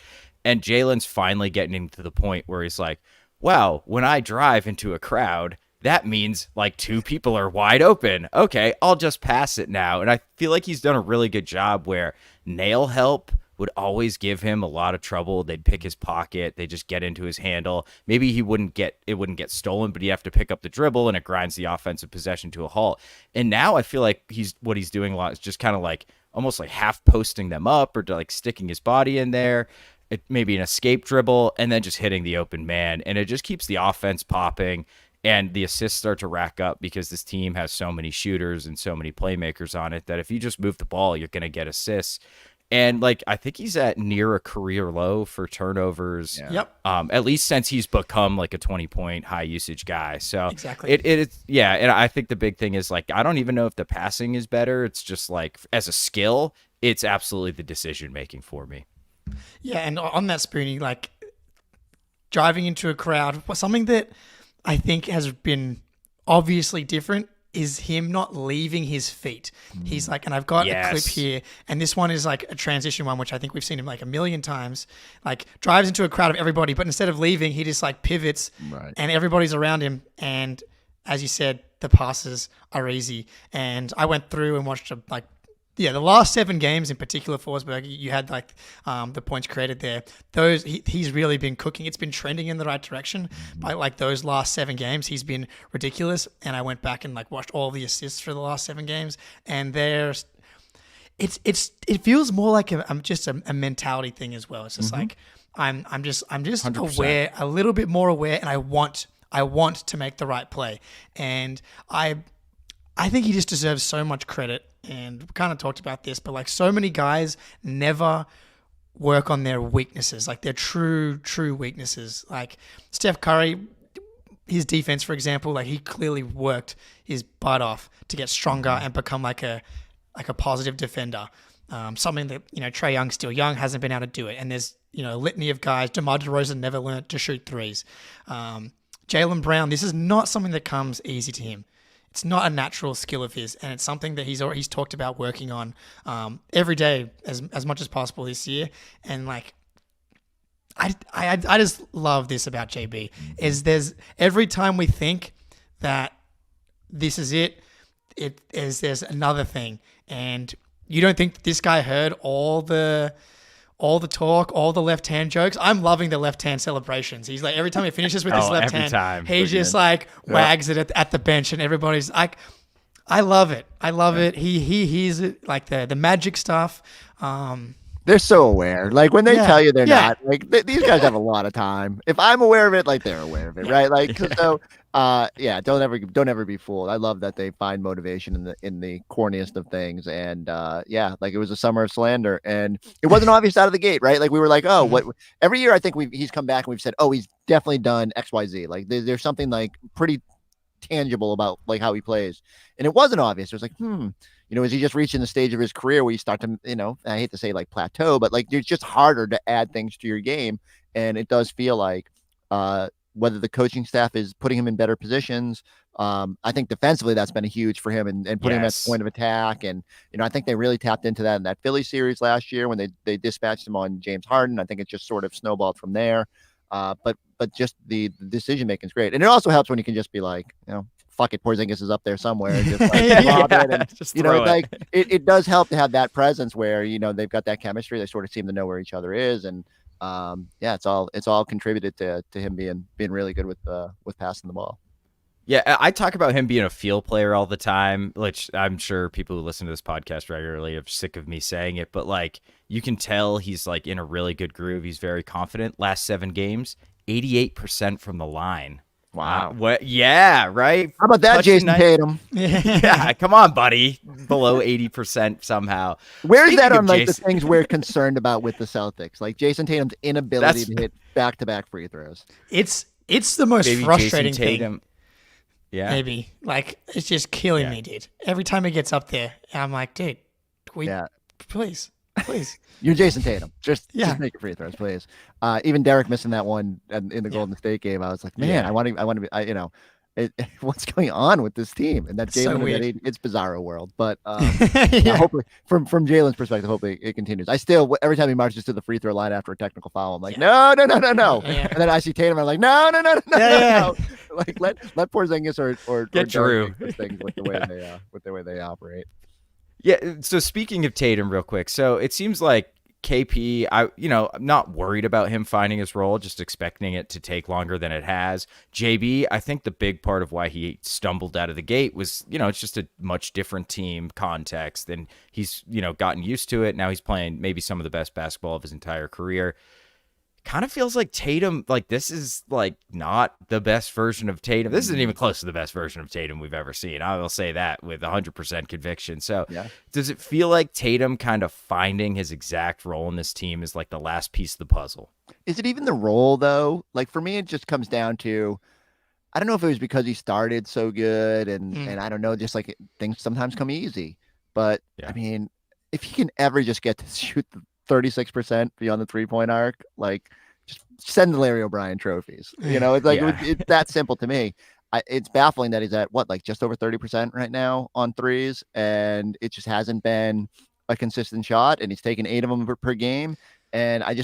And Jaylen's finally getting to the point where he's like, wow, when I drive into a crowd, that means like 2 people are wide open. Okay, I'll just pass it now. And I feel like he's done a really good job where nail help would always give him a lot of trouble. They'd pick his pocket. They just get into his handle. Maybe it wouldn't get stolen, but he'd have to pick up the dribble and it grinds the offensive possession to a halt. And now I feel like what he's doing a lot is just kind of like almost like half posting them up or like sticking his body in there. Maybe an escape dribble and then just hitting the open man. And it just keeps the offense popping. And the assists start to rack up because this team has so many shooters and so many playmakers on it that if you just move the ball, you're going to get assists. And like, I think he's at near a career low for turnovers. Yeah. Yep. At least since he's become like a 20-point high usage guy. So exactly. It's yeah. And I think the big thing is like, I don't even know if the passing is better. It's just like as a skill, it's absolutely the decision making for me. Yeah. And on that, Spoonie, like driving into a crowd, something that I think has been obviously different is him not leaving his feet. He's like, and I've got a clip here, and this one is like a transition one, which I think we've seen him like a million times, like drives into a crowd of everybody, but instead of leaving, he just like pivots and everybody's around him. And as you said, the passes are easy. And I went through and watched the last 7 games in particular, Forsberg, you had like the points created there. Those he's really been cooking. It's been trending in the right direction. By like those last 7 games, he's been ridiculous. And I went back and like watched all the assists for the last 7 games, and it feels more like just a mentality thing as well. It's just like I'm just 100%. Aware, a little bit more aware, and I want to make the right play. And I think he just deserves so much credit. And we kind of talked about this, but like so many guys never work on their weaknesses, like their true weaknesses. Like Steph Curry, his defense, for example, like he clearly worked his butt off to get stronger and become like a positive defender. Something that, Trae Young's still young, hasn't been able to do it. And there's, a litany of guys. DeMar DeRozan never learned to shoot threes. Jaylen Brown, this is not something that comes easy to him. It's not a natural skill of his, and it's something that he's talked about working on every day as much as possible this year. And like, I just love this about JB is there's every time we think that this is there's another thing, and you don't think this guy heard all the talk, all the left hand jokes. I'm loving the left hand celebrations. He's like, every time he finishes with his left hand, he just like wags it at the bench, and everybody's like, I love it. I love it. He's like the magic stuff. They're so aware. Like when they tell you they're not, like these guys have a lot of time. If I'm aware of it, like they're aware of it, right? Like so. Don't ever be fooled. I love that they find motivation in the corniest of things. And like it was a summer of slander, and it wasn't obvious out of the gate, right? Like we were like, oh, what? Every year I think he's come back and we've said, oh, he's definitely done XYZ. Like there's something like pretty tangible about like how he plays, and it wasn't obvious. It was like, is he just reaching the stage of his career where you start to, I hate to say like plateau, but like it's just harder to add things to your game, and it does feel like whether the coaching staff is putting him in better positions. I think defensively that's been huge for him and putting him at the point of attack. And, I think they really tapped into that in that Philly series last year when they dispatched him on James Harden. I think it just sort of snowballed from there. But just the decision-making is great. And it also helps when you can just be like, fuck it, Porzingis is up there somewhere. And just like, lob it and, just like it does help to have that presence where, they've got that chemistry. They sort of seem to know where each other is. And, it's all contributed to him being really good with passing the ball. Yeah, I talk about him being a feel player all the time, which I'm sure people who listen to this podcast regularly are sick of me saying it, but like you can tell he's like in a really good groove. He's very confident. Last 7 games, 88% from the line. Wow. What? Yeah, right. How about that, Jayson Tatum? Yeah, come on, buddy. Below 80% somehow. Where's that on like the things we're concerned about with the Celtics? Like Jayson Tatum's inability to hit back-to-back free throws. It's the most frustrating thing. Yeah. Maybe. Like, it's just killing me, dude. Every time he gets up there, I'm like, dude, please. You're Jayson Tatum. Just make your free throws, please. Even Derrick missing that one in the Golden State game, I was like, man, I want to be, what's going on with this team? And that Jaylen, it's bizarro world. But hopefully, from Jaylen's perspective, hopefully it continues. I still, every time he marches to the free throw line after a technical foul, I'm like, no. Yeah. And then I see Tatum, I'm like, no. Like let Porzingis or get Drew things with the way they operate. Yeah. So speaking of Tatum, real quick, so it seems like KP, I'm not worried about him finding his role, just expecting it to take longer than it has. JB, I think the big part of why he stumbled out of the gate was, it's just a much different team context, and he's, gotten used to it. Now he's playing maybe some of the best basketball of his entire career. Kind of feels like Tatum, like this is like not the best version of Tatum. This isn't even close to the best version of Tatum we've ever seen. I will say that with 100% conviction. So does it feel like Tatum kind of finding his exact role in this team is like the last piece of the puzzle? Is it even the role though? Like for me, it just comes down to, I don't know if it was because he started so good and I don't know, just like things sometimes come easy, but I mean, if he can ever just get to shoot the 36% beyond the 3-point arc, like just send the Larry O'Brien trophies. It's like it's that simple to me. It's baffling that he's at just over 30% right now on threes, and it just hasn't been a consistent shot, and he's taken 8 of them per game. And I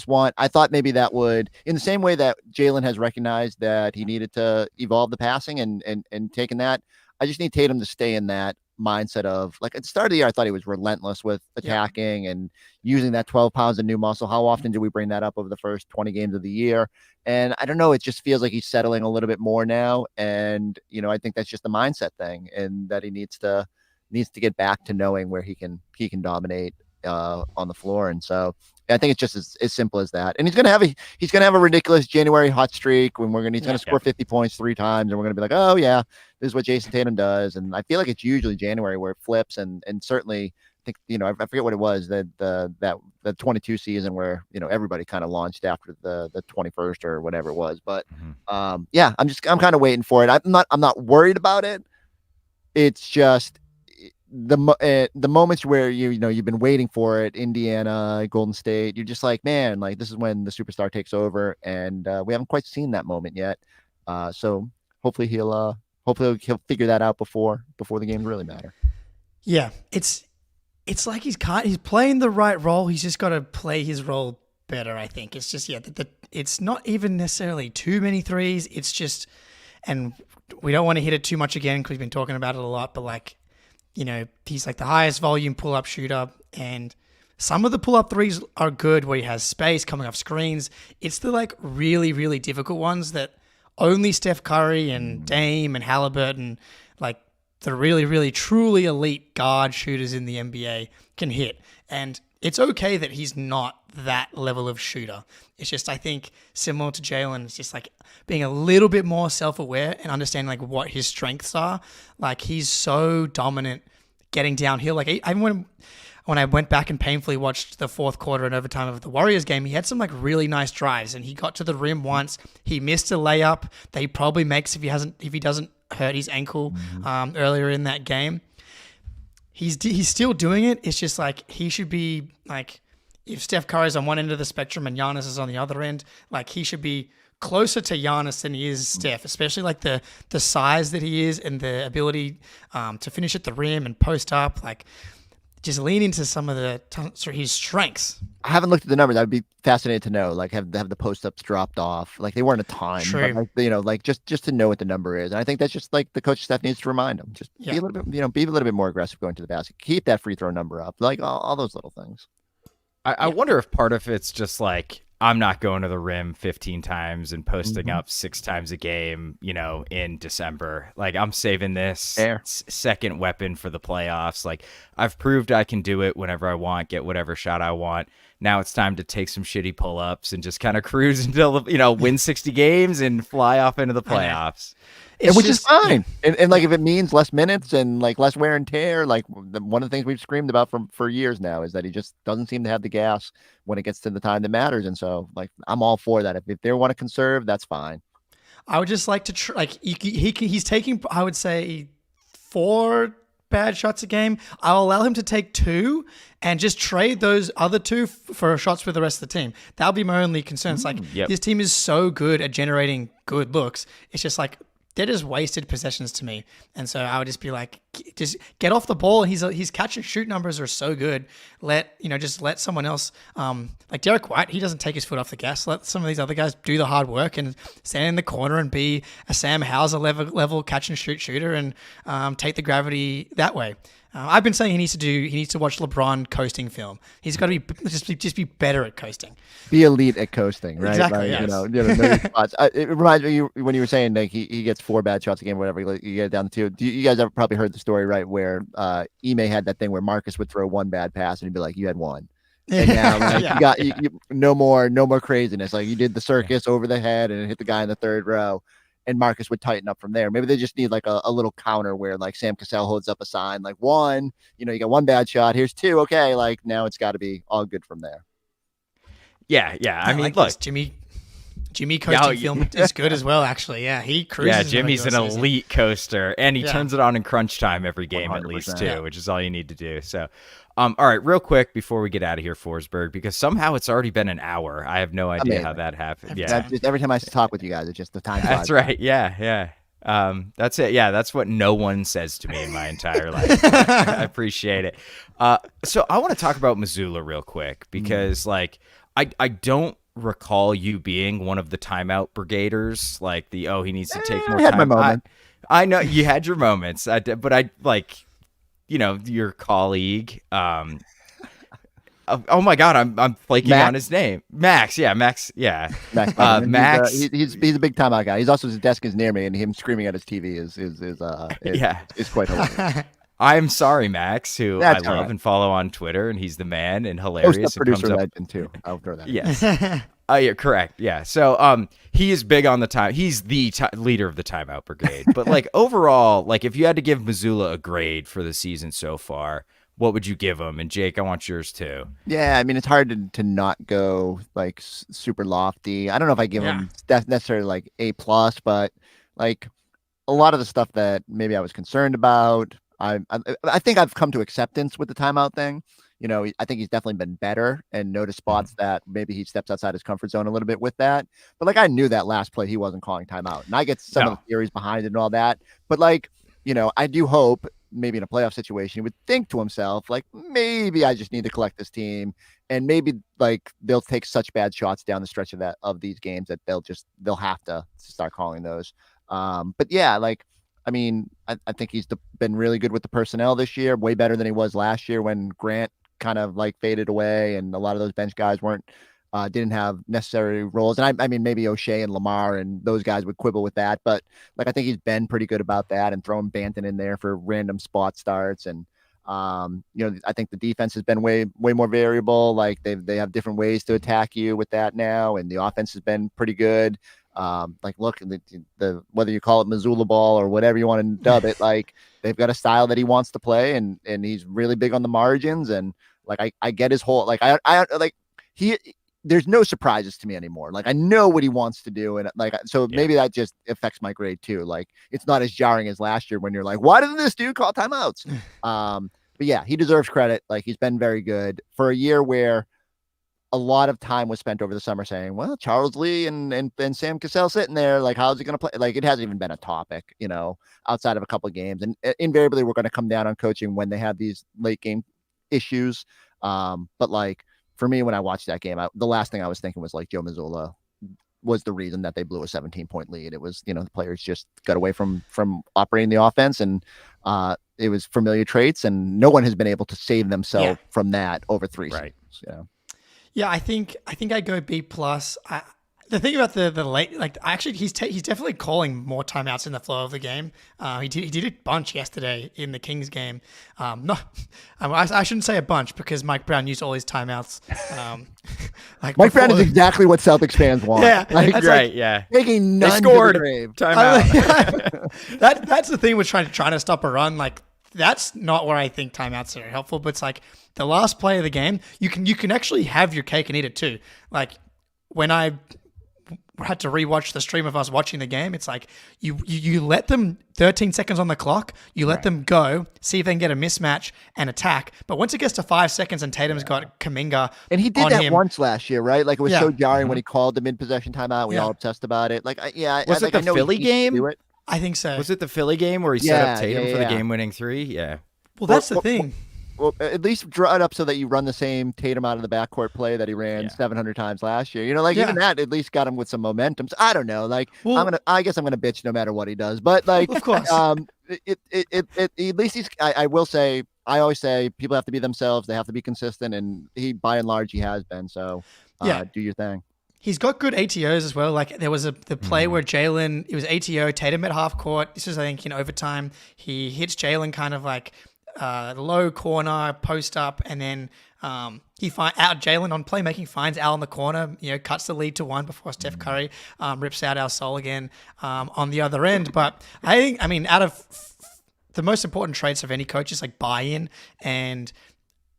thought maybe that would, in the same way that Jaylen has recognized that he needed to evolve the passing and taken that, I just need Tatum to stay in that mindset of, like, at the start of the year, I thought he was relentless with attacking and using that 12 pounds of new muscle. How often do we bring that up over the first 20 games of the year? And I don't know, it just feels like he's settling a little bit more now. And, I think that's just a mindset thing, and that he needs to get back to knowing where he can dominate on the floor. And so I think it's just as simple as that. And he's gonna have a ridiculous January hot streak when he's gonna score 50 points 3 times, and we're gonna be like, oh yeah, this is what Jayson Tatum does. And I feel like it's usually January where it flips, and certainly I think, I forget what it was, that the 22 season where everybody kind of launched after the 21st or whatever it was. But I'm kind of waiting for it. I'm not worried about it. It's just the moments where you've been waiting for it, Indiana, Golden State, you're just like, man, like this is when the superstar takes over, and we haven't quite seen that moment yet. So hopefully he'll figure that out before the game really matter. Yeah, it's like he's playing the right role. He's just got to play his role better, I think. It's just it's not even necessarily too many threes. It's just, and we don't want to hit it too much again because we've been talking about it a lot, but like, he's like the highest volume pull-up shooter, and some of the pull-up threes are good where he has space coming off screens. It's the like really, really difficult ones that only Steph Curry and Dame and Halliburton, like the really, really, truly elite guard shooters in the NBA can hit. And it's okay that he's not that level of shooter. It's just, I think, similar to Jaylen, it's just like being a little bit more self-aware and understanding like what his strengths are. Like he's so dominant getting downhill. Like when I went back and painfully watched the fourth quarter and overtime of the Warriors game, he had some like really nice drives, and he got to the rim once. He missed a layup that he probably makes if he doesn't hurt his ankle earlier in that game. He's still doing it. It's just like he should be like, if Steph Curry's on one end of the spectrum and Giannis is on the other end, like he should be closer to Giannis than he is Steph, especially like the size that he is and the ability to finish at the rim and post up. Like just lean into some of his strengths. I haven't looked at the numbers. I'd be fascinated to know, like, have the post ups dropped off? Like they weren't a ton, True. but like, just to know what the number is. And I think that's just like the coach staff needs to remind them. Just be a little bit, be a little bit more aggressive going to the basket. Keep that free throw number up. Like all those little things. I wonder if part of it's just like, I'm not going to the rim 15 times and posting up 6 times a game, in December. Like I'm saving this second weapon for the playoffs. Like I've proved I can do it whenever I want, get whatever shot I want. Now it's time to take some shitty pull-ups and just kind of cruise until, win 60 games and fly off into the playoffs. Which is fine. And like, if it means less minutes and like less wear and tear, like one of the things we've screamed about for years now is that he just doesn't seem to have the gas when it gets to the time that matters. And so like, I'm all for that. If they want to conserve, that's fine. I would just like to he's taking, I would say, 4 bad shots a game. I'll allow him to take 2 and just trade those other 2 for shots with the rest of the team. That'll be my only concern. It's like, this team is so good at generating good looks. It's just like, they're just wasted possessions to me. And so I would just be like, just get off the ball. His catch and shoot numbers are so good. Just let someone else, like Derrick White, he doesn't take his foot off the gas. Let some of these other guys do the hard work and stand in the corner and be a Sam Hauser level catch and shoot shooter and take the gravity that way. I've been saying he needs to watch LeBron coasting film. He's got to just be better at coasting. Be elite at coasting, right? Exactly. Like, yes. know your spots. It reminds me when you were saying like he gets 4 bad shots a game, whatever. You get down to 2. You guys have probably heard the story, right? Where Ime had that thing where Marcus would throw 1 bad pass and he'd be like, "You had 1." And now like, you got no more craziness. Like you did the circus over the head and hit the guy in the 3rd row. And Marcus would tighten up from there. Maybe they just need like a little counter where like Sam Cassell holds up a sign like 1, you got 1 bad shot. Here's 2. Okay. Like now it's got to be all good from there. Yeah. I mean, look, Jimmy coasting film is good as well, actually. Yeah, he cruises. Yeah, Jimmy's an elite coaster, and he turns it on in crunch time every game 100%. At least too, which is all you need to do. So, all right, real quick before we get out of here, Forsberg, because somehow it's already been an hour. I have no idea how that happened. Every time I talk with you guys, it's just the time. That's right. Yeah. That's it. Yeah, that's what no one says to me in my entire life. I appreciate it. So I want to talk about Mazzulla real quick because, like, I don't recall you being one of the timeout brigaders, like he needs to take more time. I had my moment. I know you had your moments, but I like, your colleague. Oh my God, I'm flaking on his name. Max. Yeah, Max. Yeah, Max. He's a big timeout guy. He's also, his desk is near me, and him screaming at his TV is quite hilarious. I'm sorry, Max, who That's I all love right. and follow on Twitter, and he's the man and Post hilarious. up And producer comes up, legend too. I'll throw that. in. yes. Yeah, correct. Yeah. So, he is big on the time. He's the leader of the timeout brigade. But like overall, like if you had to give Mazzulla a grade for the season so far, what would you give him? And Jake, I want yours too. Yeah, I mean, it's hard to not go like super lofty. I don't know if I give him necessarily like A plus, but like a lot of the stuff that maybe I was concerned about, I think I've come to acceptance with the timeout thing. You know, I think he's definitely been better and noticed spots that maybe he steps outside his comfort zone a little bit with that. But like I knew that last play he wasn't calling timeout, and I get some of the theories behind it and all that. But like, you know, I do hope maybe in a playoff situation, he would think to himself, like, maybe I just need to collect this team, and maybe like they'll take such bad shots down the stretch of these games that they'll have to start calling those. But yeah, like, I mean, I think he's been really good with the personnel this year, way better than he was last year when Grant kind of like faded away and a lot of those bench guys didn't have necessary roles. And I mean, maybe O'Shea and Lamar and those guys would quibble with that, but like, I think he's been pretty good about that and throwing Banton in there for random spot starts. And, you know, I think the defense has been way more variable. Like they have different ways to attack you with that now. And the offense has been pretty good. Like look, the whether you call it Mazzulla ball or whatever you want to dub it, like they've got a style that he wants to play, and he's really big on the margins. And like I get his whole like I like there's no surprises to me anymore. Like I know what he wants to do, and like so maybe that just affects my grade too. Like it's not as jarring as last year when you're like, why didn't this dude call timeouts? But yeah, he deserves credit. Like he's been very good for a year where a lot of time was spent over the summer saying, well, Charles Lee and Sam Cassell sitting there, like, how's he going to play? Like, it hasn't even been a topic, you know, outside of a couple of games. And invariably, we're going to come down on coaching when they have these late game issues. But like, for me, when I watched that game, the last thing I was thinking was like Joe Mazzulla was the reason that they blew a 17-point lead. It was, you know, the players just got away from operating the offense, and it was familiar traits, and no one has been able to save themselves from that over three seasons. Yeah. Yeah, I think I go B plus. The thing about the late, like actually he's definitely calling more timeouts in the flow of the game. He did a bunch yesterday in the Kings game. I shouldn't say a bunch because Mike Brown used all his timeouts. Like Mike Brown is exactly what Celtics fans want. Yeah, like, that's right. Like, yeah, making none they scored. to the grave. Timeout. That's the thing with trying to stop a run. Like that's not where I think timeouts are helpful. But it's like the last play of the game, you can actually have your cake and eat it too. Like when I had to rewatch the stream of us watching the game, it's like you let them 13 seconds on the clock, you let them go, see if they can get a mismatch and attack. But once it gets to 5 seconds and Tatum's got Kuminga, and he did on that him, once last year, right? Like it was so jarring when he called the mid-possession timeout. We all obsessed about it. Like, was it the Philly game? I think so. Was it the Philly game where he set up Tatum for the game-winning three? Yeah. Well, that's the thing. Well, at least draw it up so that you run the same Tatum out of the backcourt play that he ran 700 times last year. You know, like even that at least got him with some momentum. So I don't know. Like I guess I'm gonna bitch no matter what he does. But like, of course, at least he's. I will say. I always say people have to be themselves. They have to be consistent, and he, by and large, he has been. So do your thing. He's got good ATOs as well. Like there was the play where Jaylen, it was ATO, Tatum at half court. This was, I think, in overtime. He hits Jaylen kind of like low corner, post up, and then he out Jaylen on playmaking, finds Al in the corner, you know, cuts the lead to 1 before Steph Curry rips out Al Sol again on the other end. But I mean, out of the most important traits of any coach is like buy-in, and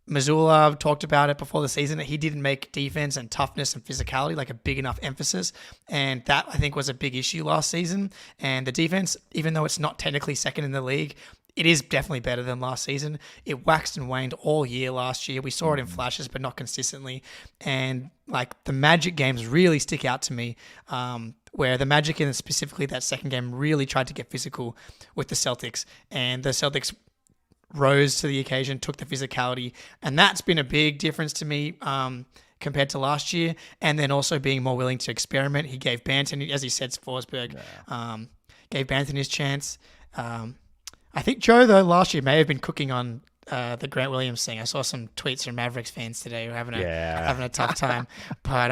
Mazzulla talked about it before the season that he didn't make defense and toughness and physicality like a big enough emphasis. And that I think was a big issue last season. And the defense, even though it's not technically second in the league, it is definitely better than last season. It waxed and waned all year last year. We saw it in flashes, but not consistently. And like the Magic games really stick out to me, where the Magic and specifically that second game really tried to get physical with the Celtics, and the Celtics rose to the occasion, took the physicality, and that's been a big difference to me compared to last year. And then also being more willing to experiment. He gave Banton, as he said, Forsberg, gave Banton his chance. I think Joe, though, last year may have been cooking on the Grant Williams thing. I saw some tweets from Mavericks fans today who are having a tough time. But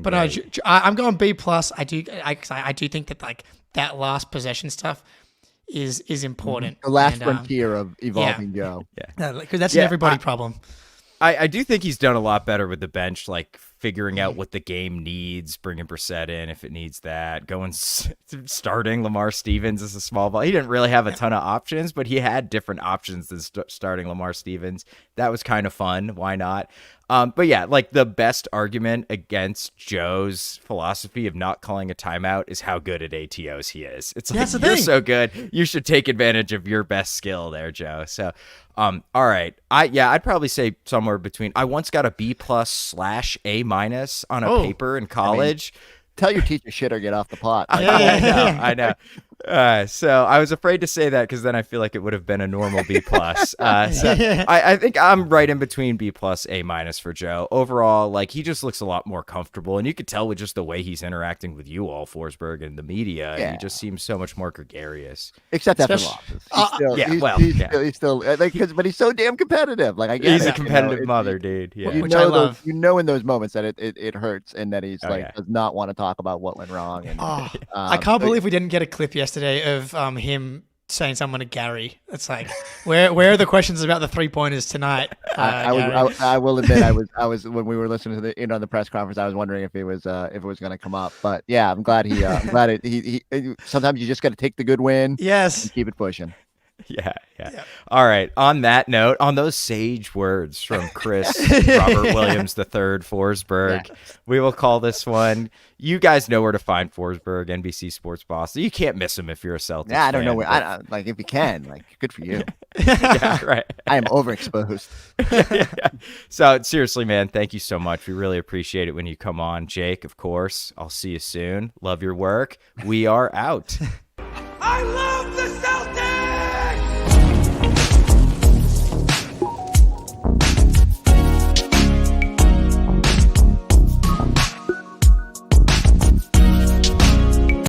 no, I'm going B plus. I do think that like that last possession stuff, is important. The last And, frontier of evolving Joe. because that's an everybody problem. I do think he's done a lot better with the bench, like figuring out what the game needs, bringing Brissett in if it needs that, starting Lamar Stevens as a small ball. He didn't really have a ton of options, but he had different options than starting Lamar Stevens. That was kind of fun. Why not? But yeah, like the best argument against Joe's philosophy of not calling a timeout is how good at ATOs he is. It's like, you're so good, you should take advantage of your best skill there, Joe. So, all right. I'd probably say somewhere between, I once got a B+/A- on a paper in college. Tell your teacher shit or get off the pot. I know. So I was afraid to say that because then I feel like it would have been a normal B+. I think I'm right in between B+/A- for Joe. Overall, like he just looks a lot more comfortable, and you could tell with just the way he's interacting with you all, Forsberg, and the media. He just seems so much more gregarious. Except after losses. He's still like, but he's so damn competitive. Like I guess he's a competitive mother, dude. Yeah. Which I love. You know in those moments that it hurts and that he's does not want to talk about what went wrong. And I can't believe we didn't get a clip yesterday of him saying someone to Gary. It's like, where are the questions about the 3-pointers tonight? I will admit I was when we were listening to the press conference, I was wondering if it was going to come up. But yeah, I'm glad he sometimes you just got to take the good win. Yes, and keep it pushing. Yeah. All right. On that note, on those sage words from Chris Robert Williams III Forsberg, we will call this one. You guys know where to find Forsberg, NBC Sports Boston. You can't miss him if you're a Celtics I don't fan, know where. Like if you can, like good for you. Yeah, right. I am overexposed. So seriously, man, thank you so much. We really appreciate it when you come on, Jake. Of course, I'll see you soon. Love your work. We are out. I love